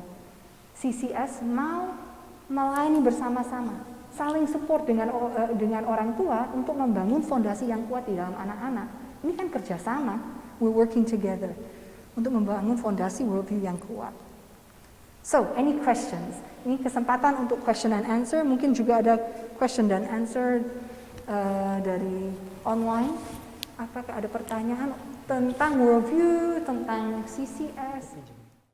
CCS mau melayani bersama-sama, saling support dengan orang tua untuk membangun fondasi yang kuat di dalam anak-anak. Ini kan kerjasama. We're working together untuk membangun fondasi worldview yang kuat. So, any questions? Ini kesempatan untuk question and answer. Mungkin juga ada question dan answer dari online. Apakah ada pertanyaan tentang worldview, tentang CCS?